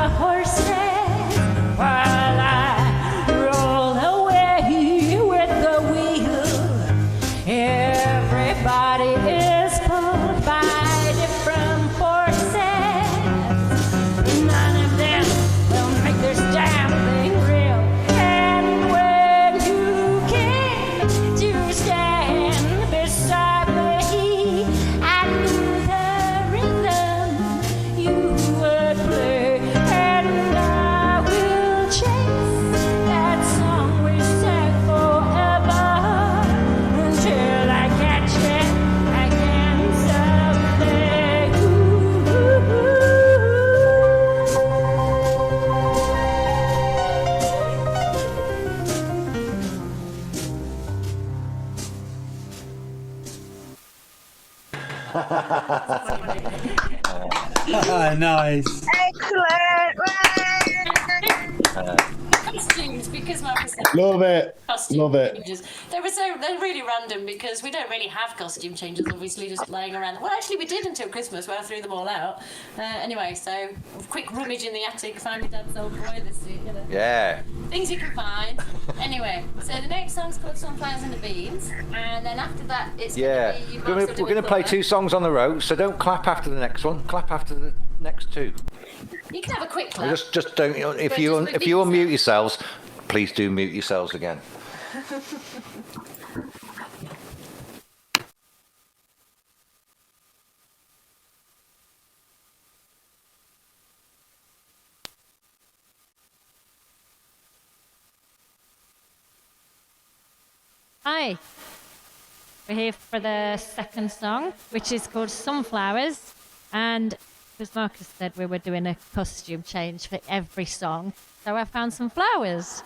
Nice. Excellent. Costumes, because Marcus said Love it. costume Love it. changes. They're really random because we don't really have costume changes, obviously, just laying around. Well, actually, we did until Christmas, where I threw them all out. Anyway, so quick rummage in the attic, found my dad's old boiler seat, you know. Yeah. Things you can find. Anyway, so the next song's called Sunflowers and the Beans, and then after that, it's Yeah. going to be. We're going to play 2 songs on the row, so don't clap after the next one. Clap after the next 2. You can have a quick clap. Just don't. If you unmute yourselves, please do mute yourselves again. Hi. We're here for the second song, which is called Sunflowers. And as Marcus said, we were doing a costume change for every song. So I found some flowers.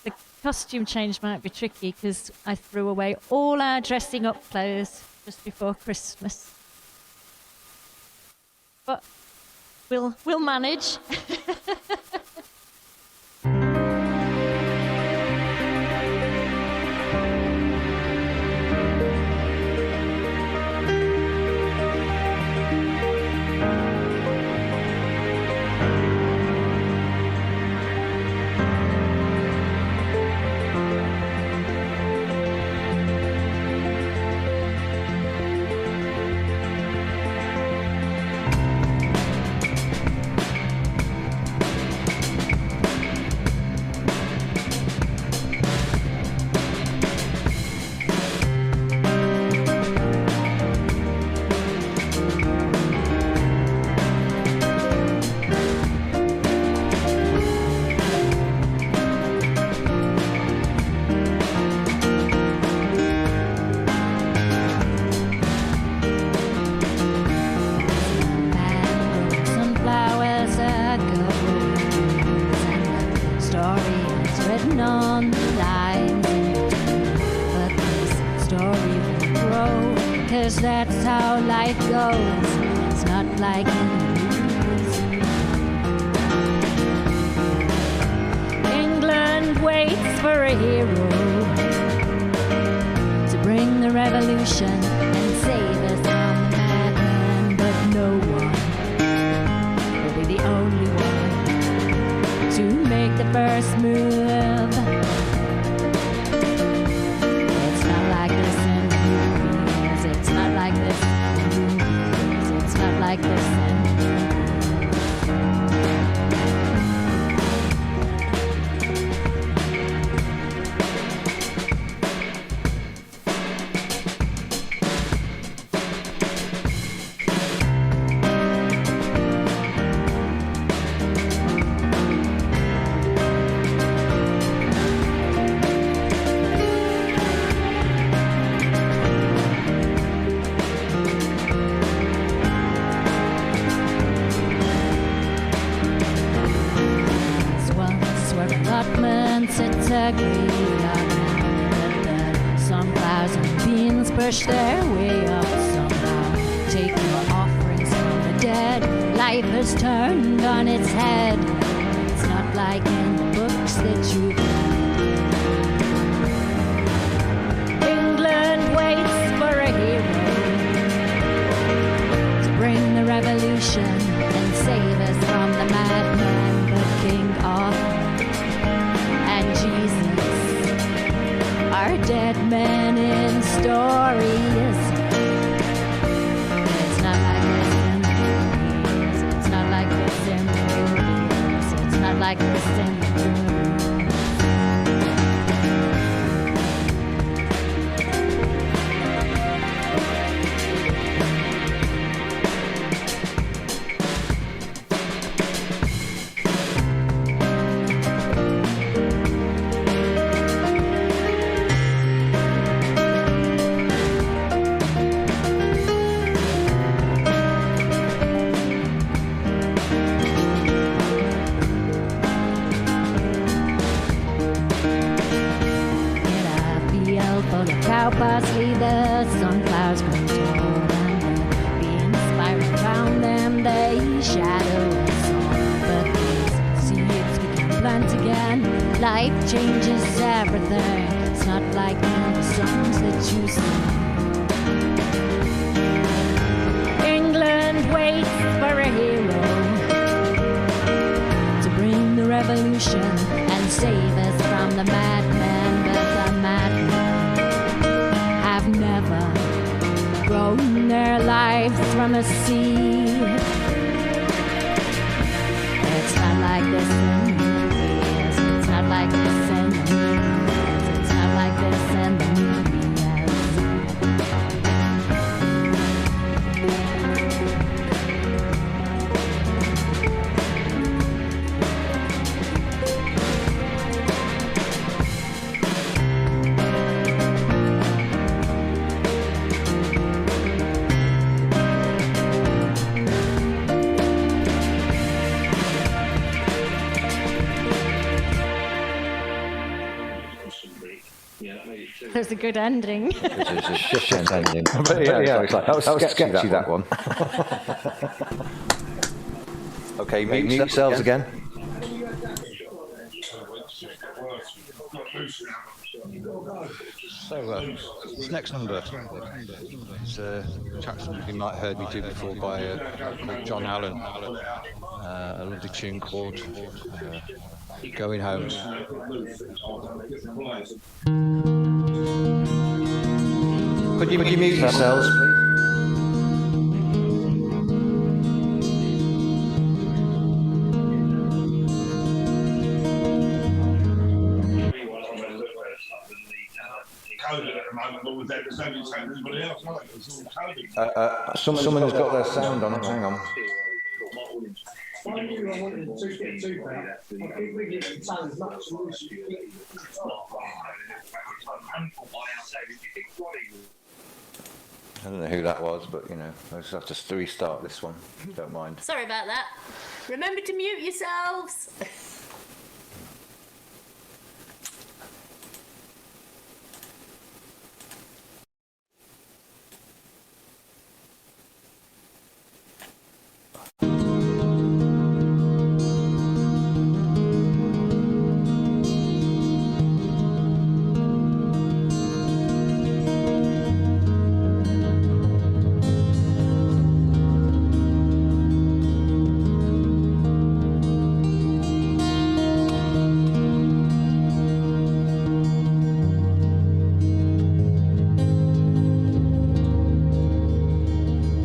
The costume change might be tricky because I threw away all our dressing up clothes just before Christmas. But we'll manage. On the line, but this story will grow, 'cause that's how life goes. It's not like in the movies. England waits for a hero to bring the revolution and save us from the madman, but no one will be the only one to make the first move. It's not like this in the movies. It's not like this in the movies. It's not like this in the movies. It's a graveyard now, but the sunflowers and beans push their way up somehow. Take your offerings from the dead. Life has turned on its head. It's not like in the books that you've read. England waits for a hero to bring the revolution and save us from the madman, but King Arthur and Jesus are dead men in stories. It's not like this in the movies. It's not like this in the movies. It's not like this in the movies. Life changes everything. It's not like the songs that you sing. England waits for a hero to bring the revolution and save us from the madman. But the madmen have never grown their lives from a seed. It's not like this in the movies. It's not like this in the movies. It's not like this in the movies. There's a good ending. It's a shit ending. But yeah, it's like, that was sketchy, that one. Okay, mute yourselves again. So, this next number is a track that you might have heard me do before by called John Allen. A lovely tune called Going Home. Could you mute yourselves, please? Someone has got their sound on. Hang on. I don't know who that was, but you know, I just have to restart this one. Don't mind. Sorry about that. Remember to mute yourselves.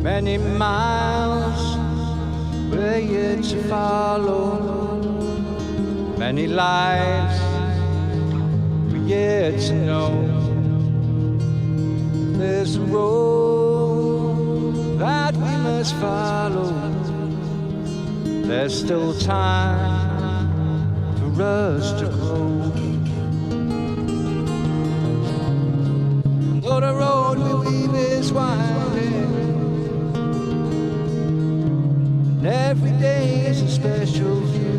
Many miles were yet to follow, many lives were yet to know. There's a road that we must follow. There's still time for us to grow. Though the road we weave is winding, every day is a special view.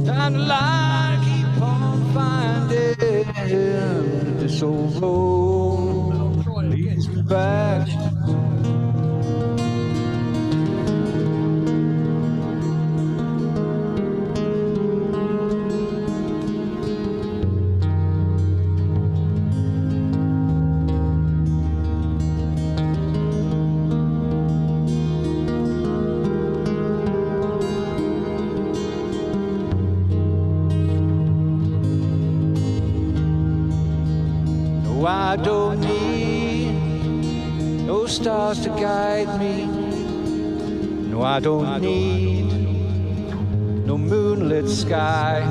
Down the line, keep on finding this old road leads me back. I don't need no stars to guide me. No, I don't need no moonlit sky.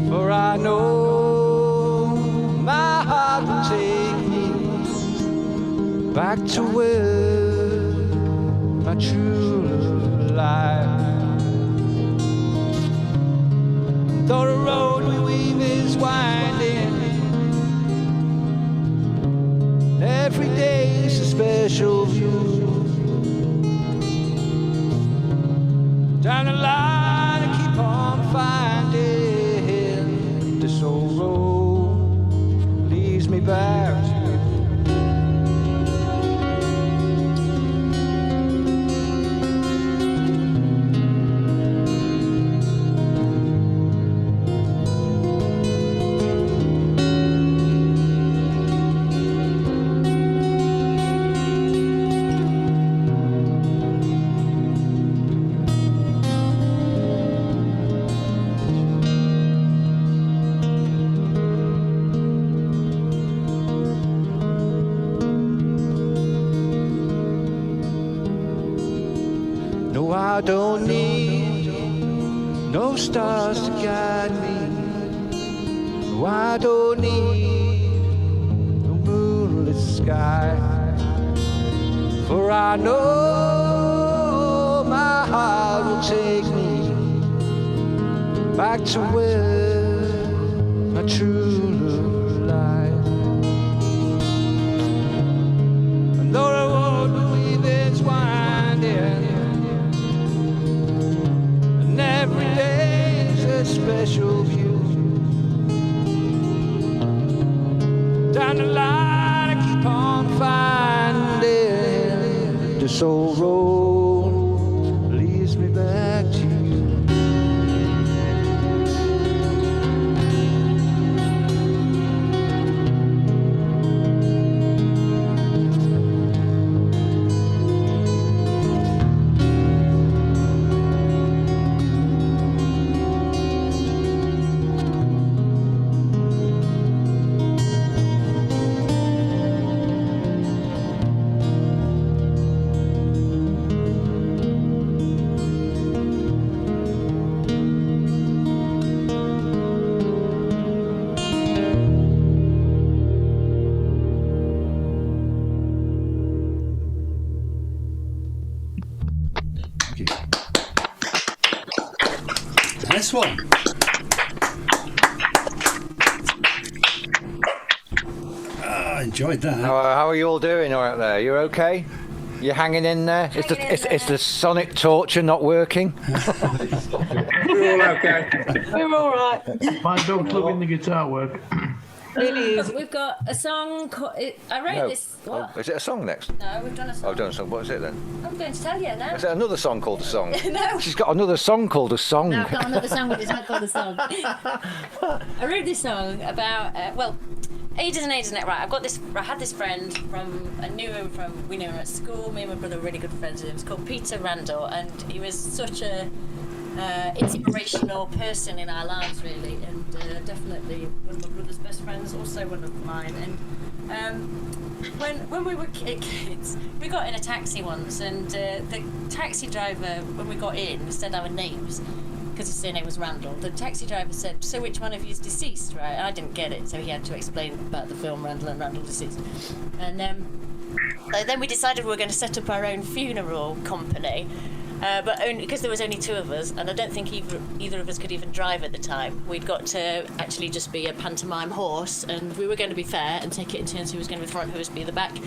For I know my heart will take me back to where my true love lies. Though the road we weave is winding, every day is a special view. Down the line I keep on finding this old road leads me back to you. No, I don't need no stars to guide me. No, I don't need no moonlit sky. For I know my heart will take me back to where my true love lies. And though I won't believe it's winding, and every day's a special view, down the line I keep on finding this old road leads me back to you. Nice one. I enjoyed that. How are you all doing out there? You okay? You hanging in there? Is the sonic torture not working? We're all okay. We're all right. My dog's loving the guitar work. Really is. We've got a song called. I wrote this. What? Oh, is it a song next? No, we've done a song. Oh, done a song. What is it then? I'm going to tell you now. Is it another song called a song? No. She's got another song called a song. No, I've got another song, but it's not called a song. I wrote this song about, ages and ages, right? I had this friend we knew him at school. Me and my brother were really good friends with him. It's called Peter Randall, and he was such a inspirational person in our lives, really, and definitely one of my brother's best friends, also one of mine. And when we were kids, we got in a taxi once, and the taxi driver, when we got in, said our names, because his surname was Randall. The taxi driver said, "So which one of you is deceased?" Right? And I didn't get it, so he had to explain about the film Randall and Randall Deceased. And then we decided we were going to set up our own funeral company. But only because there was only two of us, and I don't think either of us could even drive at the time. We'd got to actually just be a pantomime horse, and we were going to be fair and take it in turns who was going to be the front, who was be the back.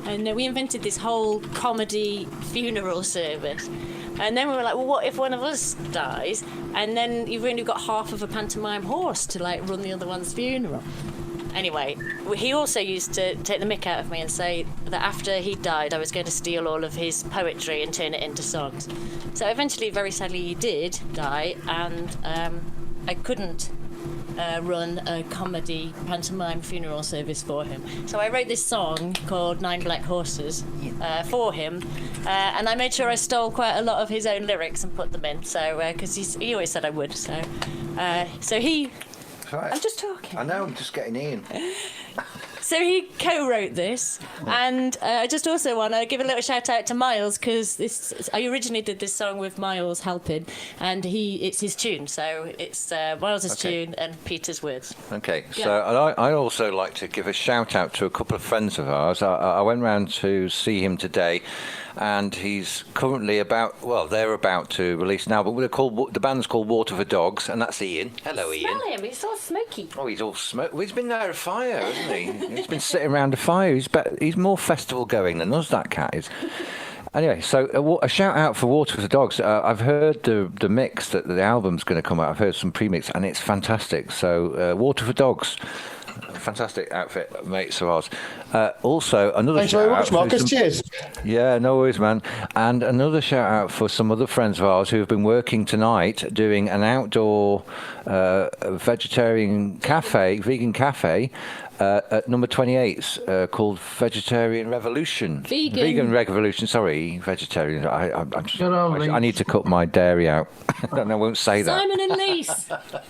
And we invented this whole comedy funeral service. And then we were like, well, what if one of us dies? And then you've only got half of a pantomime horse to run the other one's funeral. Anyway, he also used to take the mick out of me and say that after he died, I was going to steal all of his poetry and turn it into songs. So eventually, very sadly, he did die, and I couldn't run a comedy pantomime funeral service for him. So I wrote this song called 9 Black Horses for him, and I made sure I stole quite a lot of his own lyrics and put them in, so because he always said I would. So he... Right. I'm just talking. I know, I'm just getting in. So he co-wrote this, and I just also want to give a little shout out to Miles, because I originally did this song with Miles helping, and it's his tune, so it's Miles' tune and Peter's words. Okay, so I also like to give a shout out to a couple of friends of ours. I went round to see him today, and he's currently they're about to release now, but the band's called Water for Dogs, and that's Ian. Hello, Ian. Smell him, he's all smoky. Oh, he's all smoke. Well, he's been near a fire, hasn't he? He's been sitting around a fire. He's more festival going than us, that cat is. Anyway, so a shout out for Water for Dogs. I've heard the mix that the album's going to come out. I've heard some pre-mix, and it's fantastic. So Water for Dogs, fantastic outfit, mates of ours. Also, another Thanks shout very out much, Marcus. Cheers. Yeah, no worries, man. And another shout out for some other friends of ours who have been working tonight doing an outdoor vegan cafe at number 28's called Vegetarian Revolution. Vegan Revolution, sorry, vegetarian. I need to cut my dairy out. I won't say that. Simon and Lise.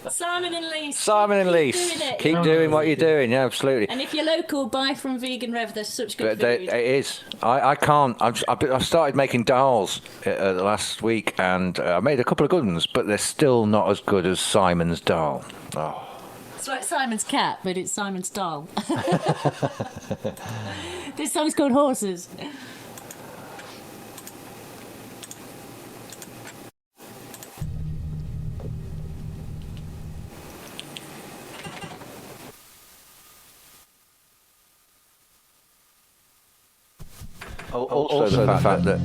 Simon and Lise. Simon and Lise. Keep doing what you're doing, yeah, absolutely. And if you're local, buy from Vegan Rev. There's such good food. It is. I can't. I've started making dals last week, and I made a couple of good ones, but they're still not as good as Simon's dal. Oh. It's like Simon's cat, but it's Simon's dal. This song's called Horses. Also the fact that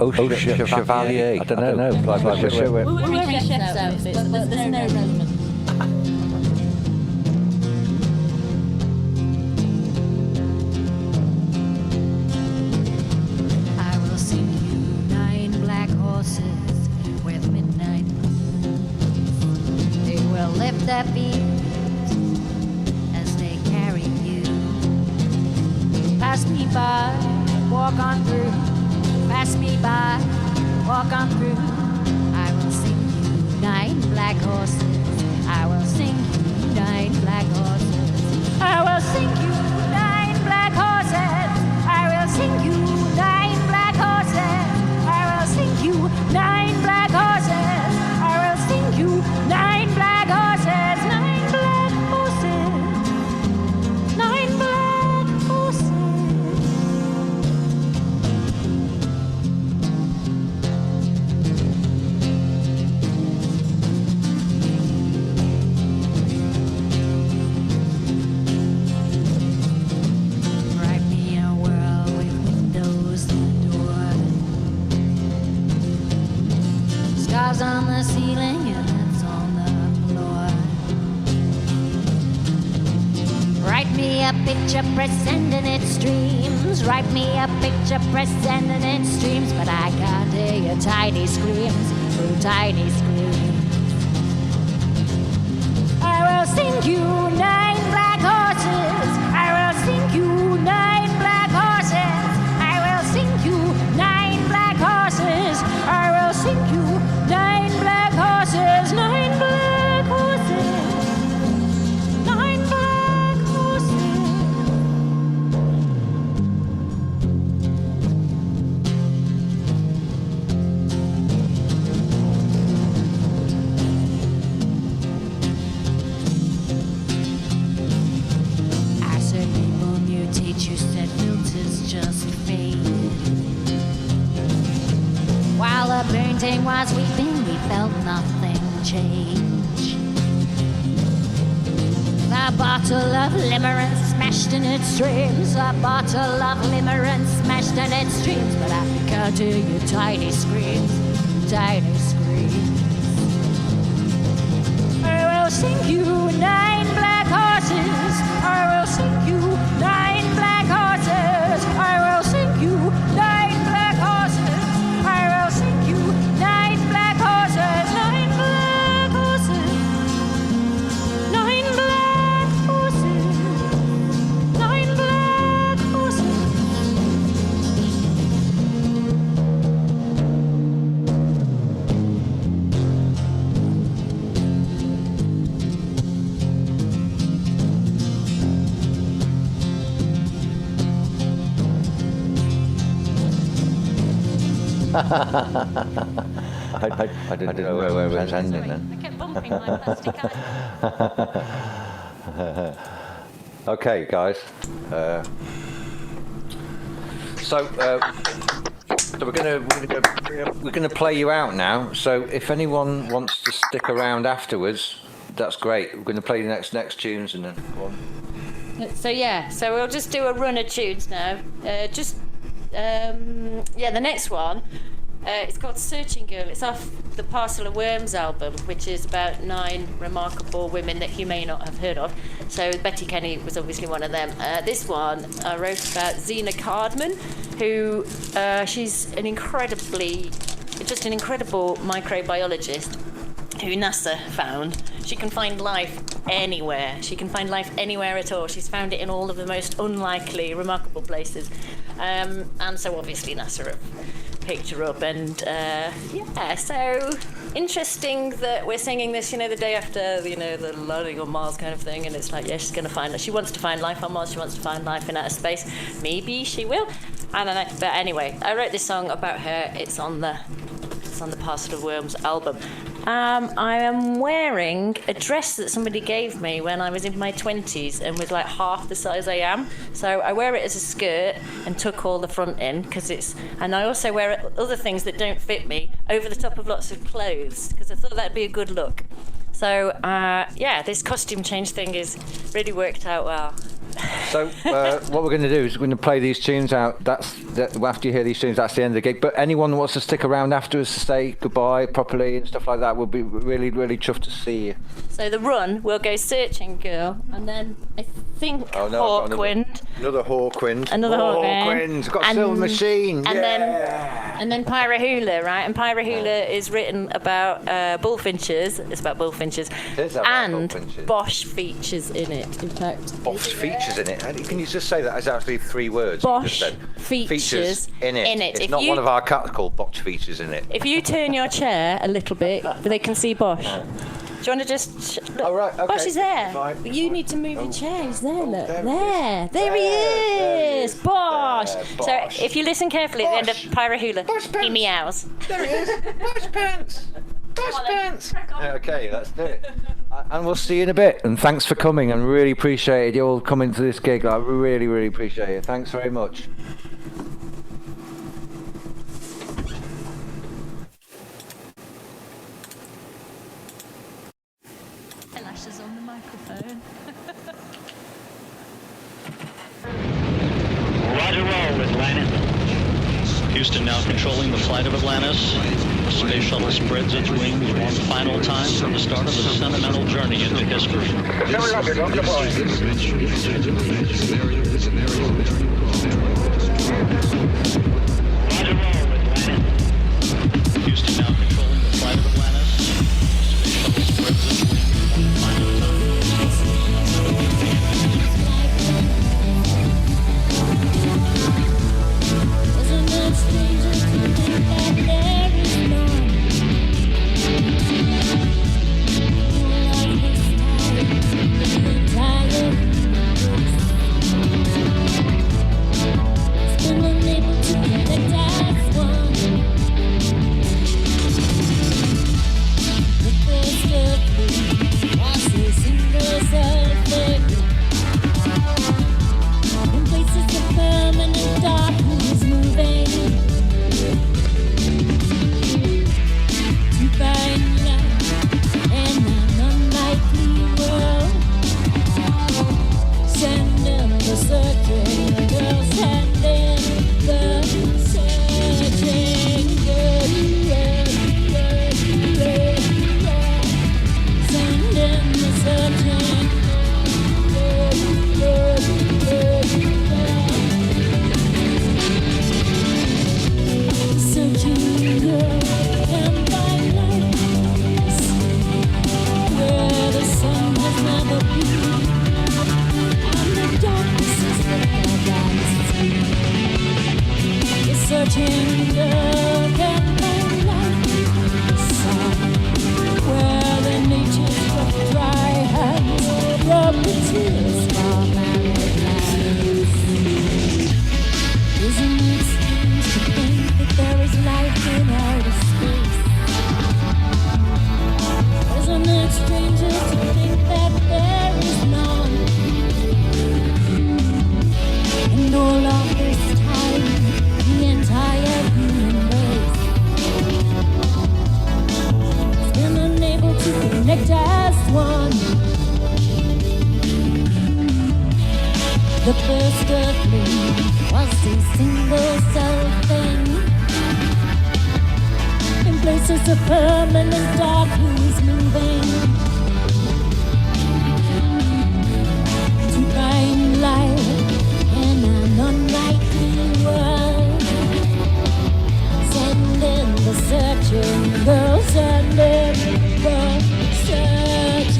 Ocean Chevalier, I don't know, like We're wearing chef's outfits, but there's no relevance. I will sing you 9 black horses with midnight moons. They will lift their feet as they carry you. Pass me by, walk on through. Pass me by, walk on through. I will sing you 9 black horses. I will sing you 9 black horses. I will sing you 9 black horses. I will sing you 9 black horses. I will sing you 9 black horses. I will sing you 9 black horses. 9 black horses. 9 black horses. Write me a world with windows and doors, stars on the ceiling and lights on the floor. Write me a picture presenting its streams. Write me a picture presenting its streams, but I can't hear your tiny screams through tiny screams. I will sing you 9 black horses. I will sing you 9 black horses. I will sing you 9 black horses. I will sing you 9 black horses. 9 black horses. 9 black horses. I said people mutate, you said filters just fade. While the painting was weeping, we felt nothing change. A bottle of limerence smashed in its streams. A bottle of limerence smashed in its streams, but I can't hear your tiny screams, tiny screams. I will sing you 9 black horses. I will sing you 9 black horses. I will sing you 9 black horses. I will sing you 9 black horses. 9 black horses. 9 black horses. 9 black horses. I didn't know where it was ending then. I kept bumping my plastic eye. Okay, guys. So we're gonna play you out now. So if anyone wants to stick around afterwards, that's great. We're gonna play the next tunes and then go on. So we'll just do a run of tunes now. The next one, it's called Searching Girl. It's off the Parcel of Worms album, which is about 9 remarkable women that you may not have heard of. So Betty Kenny was obviously one of them. This one I wrote about Zena Cardman, who she's an incredible microbiologist who NASA found. she can find life anywhere. She can find life anywhere at all. She's found it in all of the most unlikely, remarkable places. And so obviously NASA have picked her up, and so interesting that we're singing this, the day after, the landing on Mars kind of thing, and it's like, she's going to find, she wants to find life on Mars, she wants to find life in outer space. Maybe she will. I don't know. But anyway, I wrote this song about her. It's on the Parcel of Worms album. I am wearing a dress that somebody gave me when I was in my 20s and was like half the size I am. So I wear it as a skirt and tuck all the front in and I also wear other things that don't fit me over the top of lots of clothes because I thought that'd be a good look. So this costume change thing is really worked out well. So what we're going to do is we're going to play these tunes out. After you hear these tunes, that's the end of the gig. But anyone who wants to stick around afterwards to say goodbye properly and stuff like that, we'll be really, really chuffed to see you. So the run, we'll go Searching Girl, and then I think Hawkwind. Another Hawkwind. Another Hawkwind. Got a silver machine. And then Pyrahula, right? And Pyrahula is written about bullfinches. It's about bullfinches. And bullfinches. Bosch features in it, in fact. Bosch features in it. Can you just say that as actually 3 words? Bosch features in it. It's if not one of our cats called Bosch features in it. If you turn your chair a little bit, they can see Bosch. Do you want to just look? Oh, right, okay. Bosch is there. Fine. But you need to move your chair. He's there, look. There There he is. Bosch. Bosch. So if you listen carefully at the end of Pyrahula, he meows. There he is. Bosch pants. Bosch pants. Okay, let's do it. And we'll see you in a bit. And thanks for coming. And really appreciate you all coming to this gig. I really, really appreciate it. Thanks very much. Lashes on the microphone. Roger, roll, Atlantis. Houston now controlling the flight of Atlantis. The space shuttle spreads its wings one final time from the start of a sentimental journey into history. Roger, roll, Atlantis. Houston now controlling the flight of Atlantis. The space shuttle spreads its wings one final time. The first earthling was a single cell thing. In places of permanent darkness moving to find light in an unlikely world. Sending the searching girl, sending the searching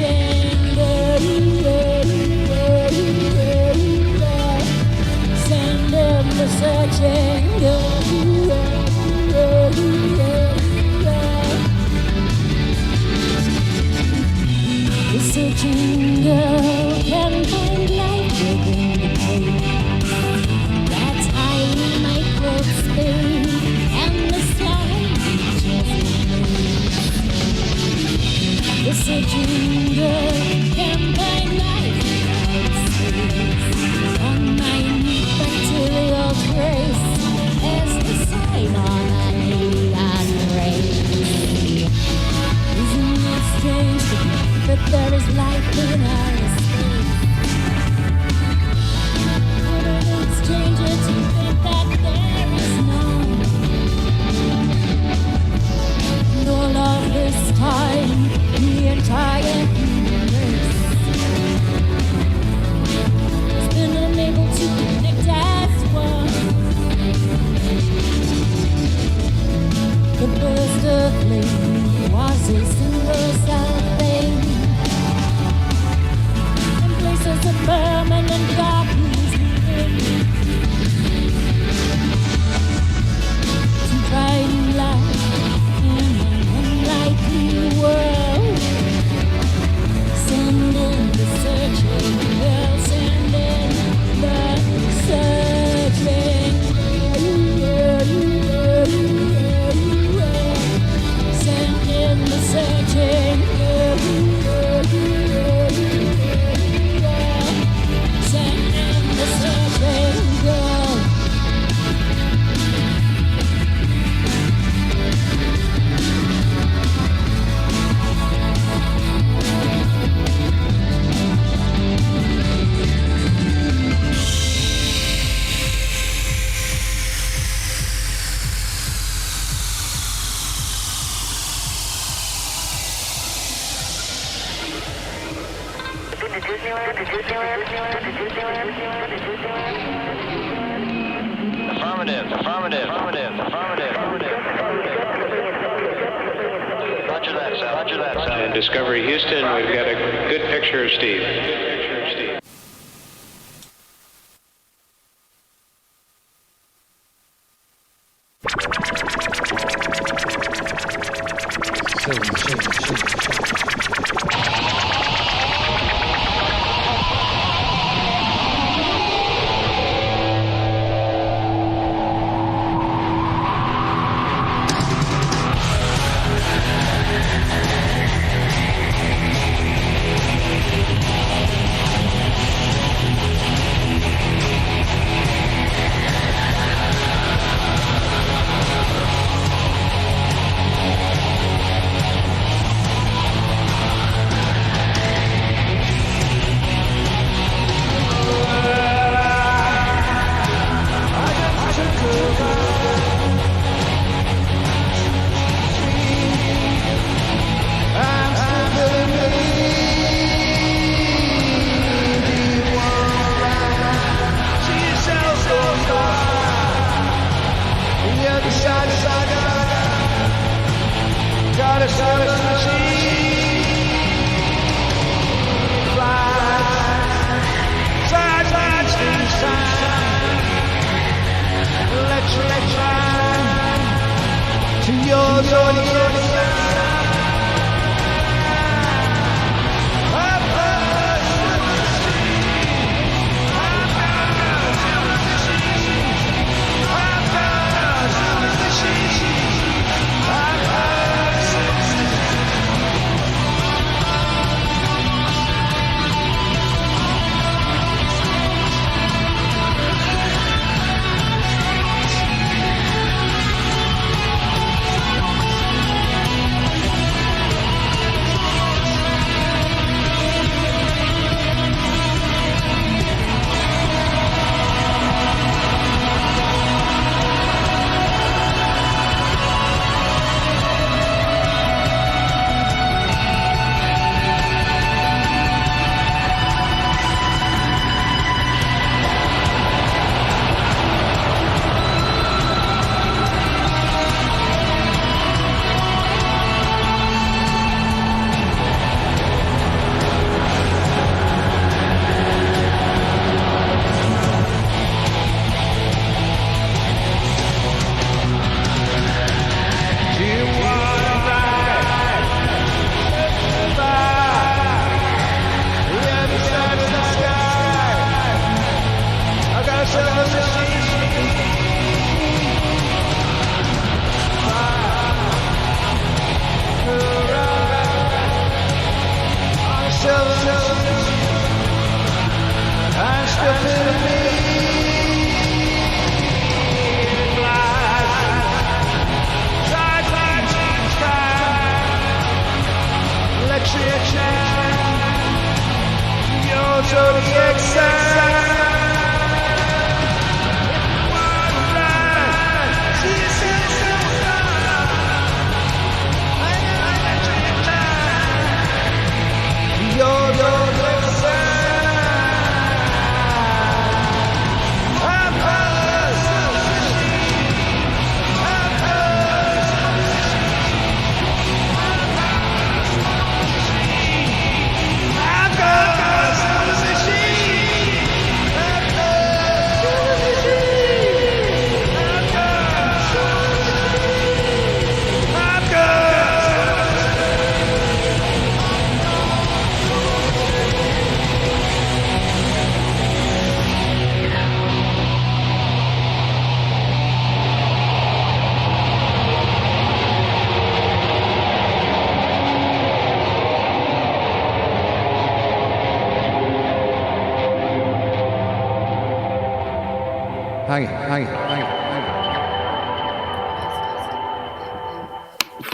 dream girl, campaign life without space. On my new bacterial trace, as the sign on a neon race. Isn't it strange to think that there is life in our space? Wouldn't it stranger to think that there is none? And all of this time, the entire human race has been unable to connect as one. The burst of flame was a single cell thing, in places of permanent darkness within. To find life in an unlikely world, send in the searching girl, send in the searching send in the searching send in the searching girl. Affirmative, affirmative, affirmative, affirmative, affirmative. Roger that, Sal. Roger that, Sal. And Discovery Houston, we've got a good picture of Steve.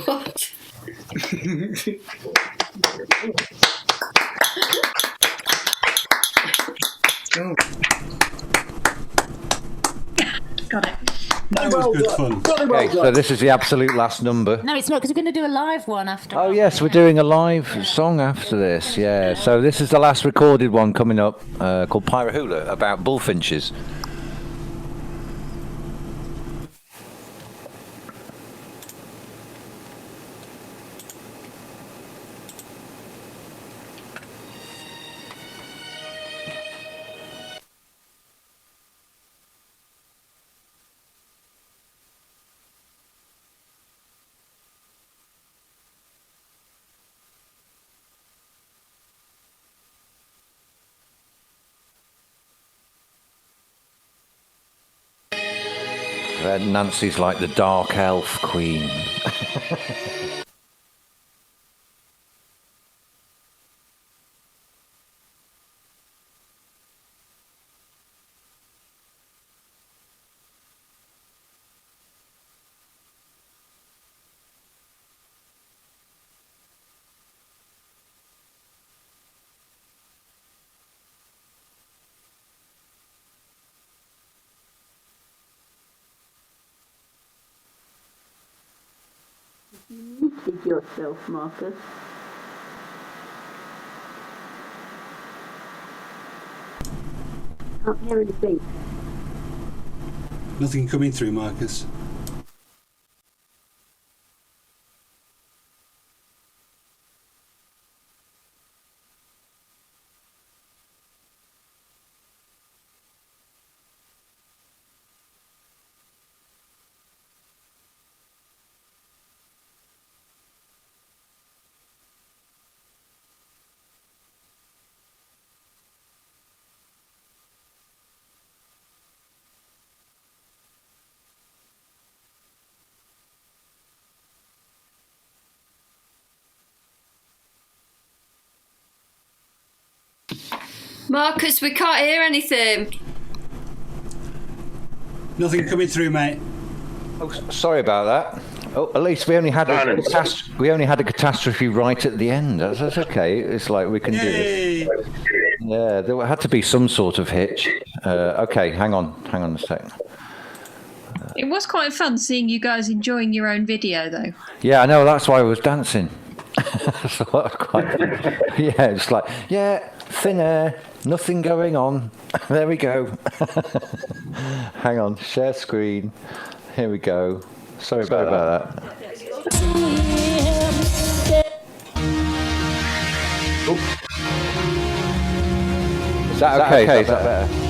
What? Got it. That was good fun. Okay, so this is the absolute last number. No, it's not, because we're going to do a live one after. Oh yes, we're doing a live song after this. Yeah, so this is the last recorded one coming up, called Pyrahula, about bullfinches. Nancy's like the dark elf queen. You muted yourself, Marcus. Can't hear anything. Nothing coming through, Marcus. Marcus, we can't hear anything. Nothing coming through, mate. Oh, sorry about that. Oh, at least we only had a catastrophe right at the end. That's okay. It's like we can do this. Yeah, there had to be some sort of hitch. Okay, hang on a second. It was quite fun seeing you guys enjoying your own video, though. Yeah, I know. That's why I was dancing. So that was quite fun. Yeah, it's like, yeah, thin air, nothing going on. There we go. Hang on, share screen. Here we go. Sorry about that. Oops. Is that okay? Is that better?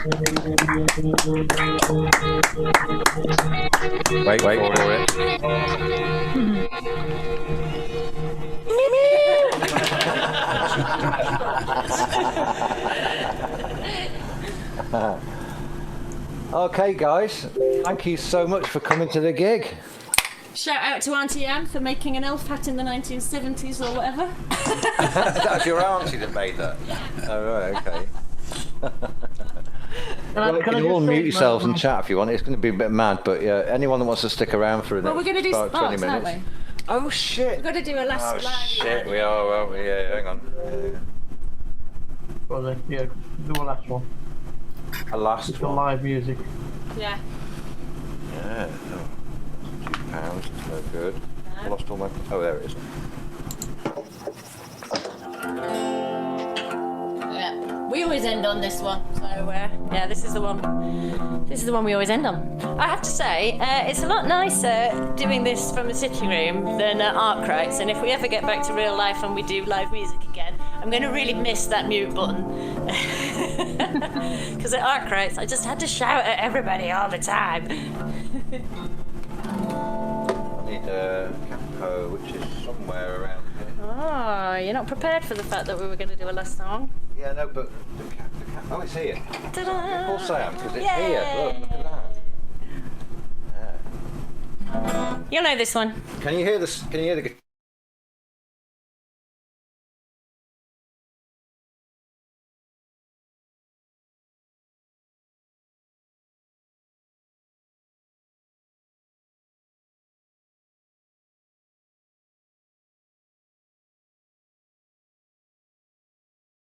Wait for it. Okay, guys, thank you so much for coming to the gig. Shout out to Auntie Anne for making an elf hat in the 1970s or whatever. That's your auntie that made that? Oh, right, okay. Well, you can all mute yourselves and chat if you want. It's going to be a bit mad, but yeah, anyone that wants to stick around for the Well, we're going to do about 20 sparks, minutes. aren't we? Oh, shit. We've got to do a last live. Shit, we are, well, yeah, hang on. Well, then, yeah, do a last one. A last Just one? the live music. Yeah. Yeah. £2, no good. I lost all my... Oh, there it is. Yeah, we always end on this one. So yeah, this is the one. This is the one we always end on. I have to say, it's a lot nicer doing this from a sitting room than Arkwright's. And if we ever get back to real life and we do live music again, I'm going to really miss that mute button. Because at Arkwright's, I just had to shout at everybody all the time. I need a capo, which is somewhere around here. Oh, you're not prepared for the fact that we were going to do a last song? Yeah, no, but the cap, oh, it's here. Ta-da! Of course I am, because it's Yay! here. Look at that. You'll know this one. Can you hear this? Can you hear the